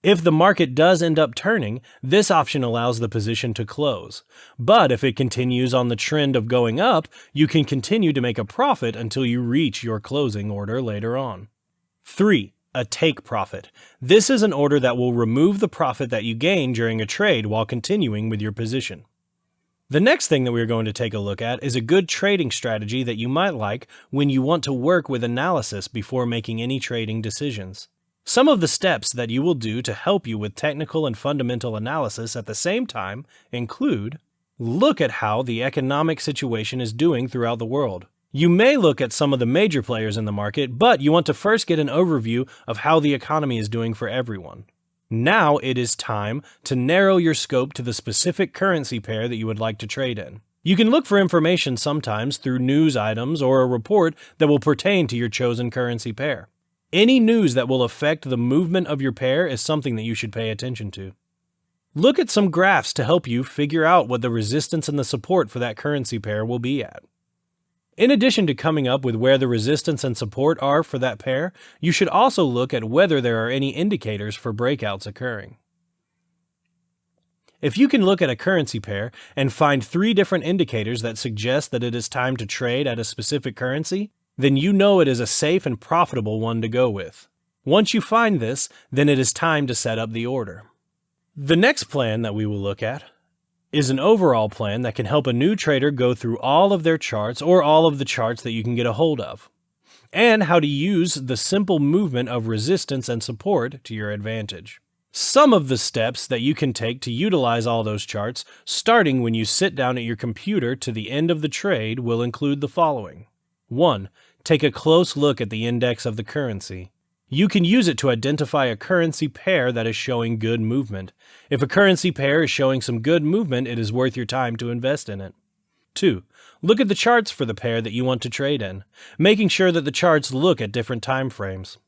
If the market does end up turning, this option allows the position to close. But if it continues on the trend of going up, you can continue to make a profit until you reach your closing order later on. 3. A take profit. This is an order that will remove the profit that you gain during a trade while continuing with your position. The next thing that we're going to take a look at is a good trading strategy that you might like when you want to work with analysis before making any trading decisions. Some of the steps that you will do to help you with technical and fundamental analysis at the same time include: look at how the economic situation is doing throughout the world. You may look at some of the major players in the market, but you want to first get an overview of how the economy is doing for everyone. Now it is time to narrow your scope to the specific currency pair that you would like to trade in. You can look for information sometimes through news items or a report that will pertain to your chosen currency pair. Any news that will affect the movement of your pair is something that you should pay attention to. Look at some graphs to help you figure out what the resistance and the support for that currency pair will be at. In addition to coming up with where the resistance and support are for that pair, you should also look at whether there are any indicators for breakouts occurring. If you can look at a currency pair and find 3 different indicators that suggest that it is time to trade at a specific currency, then you know it is a safe and profitable one to go with. Once you find this, then it is time to set up the order. The next plan that we will look at is an overall plan that can help a new trader go through all of their charts or all of the charts that you can get a hold of, and how to use the simple movement of resistance and support to your advantage. Some of the steps that you can take to utilize all those charts, starting when you sit down at your computer to the end of the trade, will include the following. 1. Take a close look at the index of the currency. You can use it to identify a currency pair that is showing good movement. If a currency pair is showing some good movement, it is worth your time to invest in it. 2. Look at the charts for the pair that you want to trade in, making sure that the charts look at different time frames.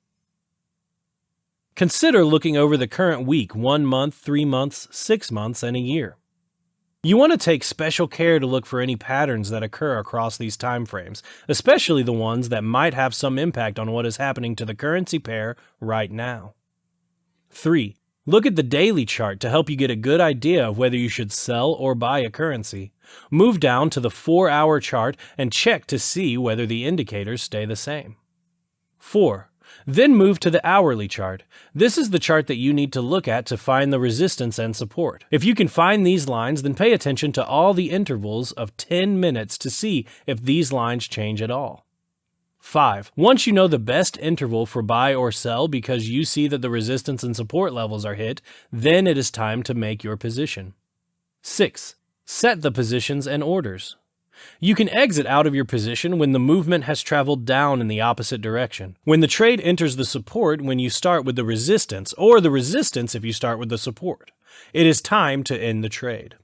Consider looking over the current week, 1 month, 3 months, 6 months, and a year. You want to take special care to look for any patterns that occur across these time frames, especially the ones that might have some impact on what is happening to the currency pair right now. 3. Look at the daily chart to help you get a good idea of whether you should sell or buy a currency. Move down to the 4-hour chart and check to see whether the indicators stay the same. 4. Then move to the hourly chart. This is the chart that you need to look at to find the resistance and support. If you can find these lines, then pay attention to all the intervals of 10 minutes to see if these lines change at all. 5. Once you know the best interval for buy or sell because you see that the resistance and support levels are hit, then it is time to make your position. 6. Set the positions and orders. You can exit out of your position when the movement has traveled down in the opposite direction. When the trade enters the support when you start with the resistance, or the resistance if you start with the support. It is time to end the trade.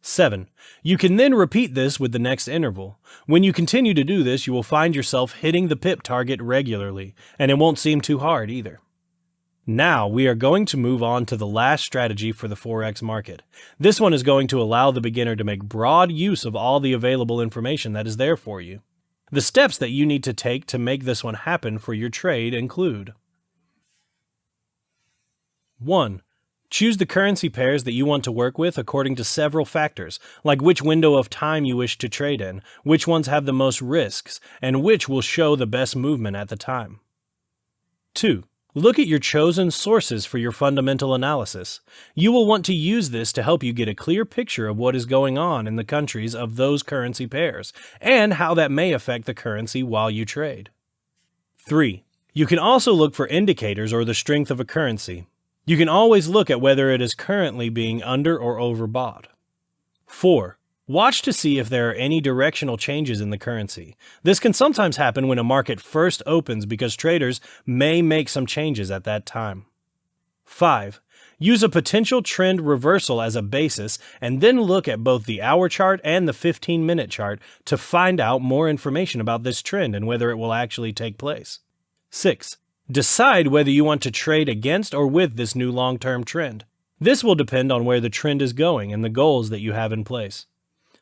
7. You can then repeat this with the next interval. When you continue to do this, you will find yourself hitting the pip target regularly, and it won't seem too hard either. Now we are going to move on to the last strategy for the Forex market. This one is going to allow the beginner to make broad use of all the available information that is there for you. The steps that you need to take to make this one happen for your trade include: 1. Choose the currency pairs that you want to work with according to several factors, like which window of time you wish to trade in, which ones have the most risks, and which will show the best movement at the time. 2. Look at your chosen sources for your fundamental analysis. You will want to use this to help you get a clear picture of what is going on in the countries of those currency pairs, and how that may affect the currency while you trade. 3. You can also look for indicators or the strength of a currency. You can always look at whether it is currently being under or overbought. 4. Watch to see if there are any directional changes in the currency. This can sometimes happen when a market first opens because traders may make some changes at that time. 5. Use a potential trend reversal as a basis and then look at both the hour chart and the 15-minute chart to find out more information about this trend and whether it will actually take place. 6. Decide whether you want to trade against or with this new long-term trend. This will depend on where the trend is going and the goals that you have in place.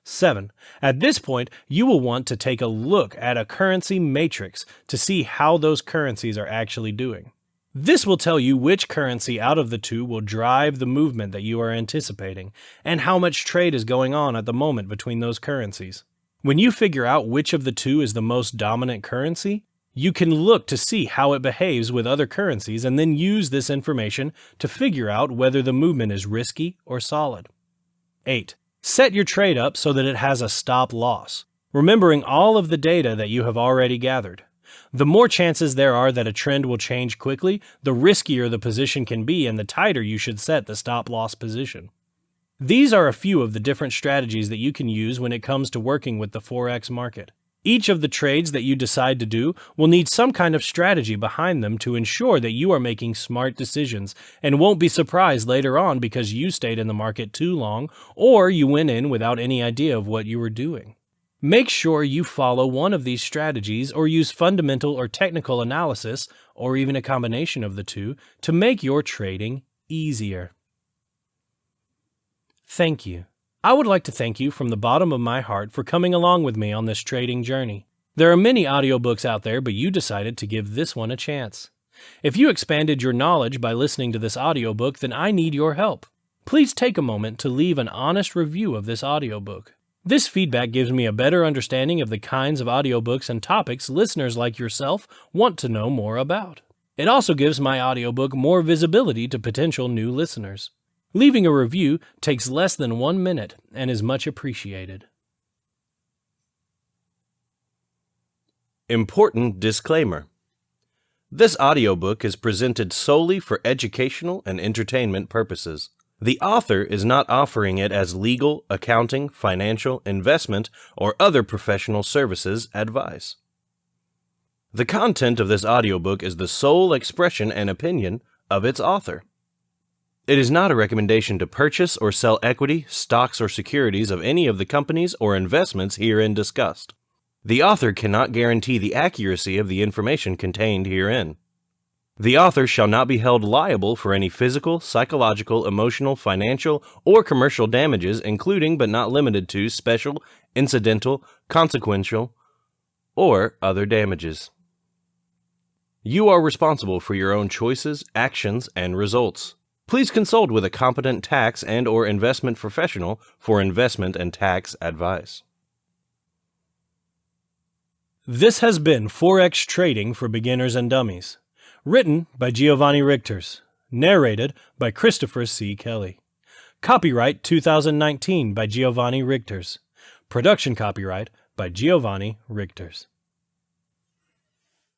7. At this point, you will want to take a look at a currency matrix to see how those currencies are actually doing. This will tell you which currency out of the two will drive the movement that you are anticipating, and how much trade is going on at the moment between those currencies. When you figure out which of the two is the most dominant currency, you can look to see how it behaves with other currencies and then use this information to figure out whether the movement is risky or solid. 8. Set your trade up so that it has a stop loss, remembering all of the data that you have already gathered. The more chances there are that a trend will change quickly, the riskier the position can be and the tighter you should set the stop loss position. These are a few of the different strategies that you can use when it comes to working with the Forex market. Each of the trades that you decide to do will need some kind of strategy behind them to ensure that you are making smart decisions and won't be surprised later on because you stayed in the market too long or you went in without any idea of what you were doing. Make sure you follow one of these strategies or use fundamental or technical analysis, or even a combination of the two, to make your trading easier. Thank you. I would like to thank you from the bottom of my heart for coming along with me on this trading journey. There are many audiobooks out there, but you decided to give this one a chance. If you expanded your knowledge by listening to this audiobook, then I need your help. Please take a moment to leave an honest review of this audiobook. This feedback gives me a better understanding of the kinds of audiobooks and topics listeners like yourself want to know more about. It also gives my audiobook more visibility to potential new listeners. Leaving a review takes less than 1 minute and is much appreciated. Important disclaimer. This audiobook is presented solely for educational and entertainment purposes. The author is not offering it as legal, accounting, financial, investment, or other professional services advice. The content of this audiobook is the sole expression and opinion of its author. It is not a recommendation to purchase or sell equity, stocks, or securities of any of the companies or investments herein discussed. The author cannot guarantee the accuracy of the information contained herein. The author shall not be held liable for any physical, psychological, emotional, financial, or commercial damages, including but not limited to special, incidental, consequential, or other damages. You are responsible for your own choices, actions, and results. Please consult with a competent tax and/or investment professional for investment and tax advice. This has been Forex Trading for Beginners and Dummies. Written by Giovanni Richters. Narrated by Christopher C. Kelly. Copyright 2019 by Giovanni Richters. Production copyright by Giovanni Richters.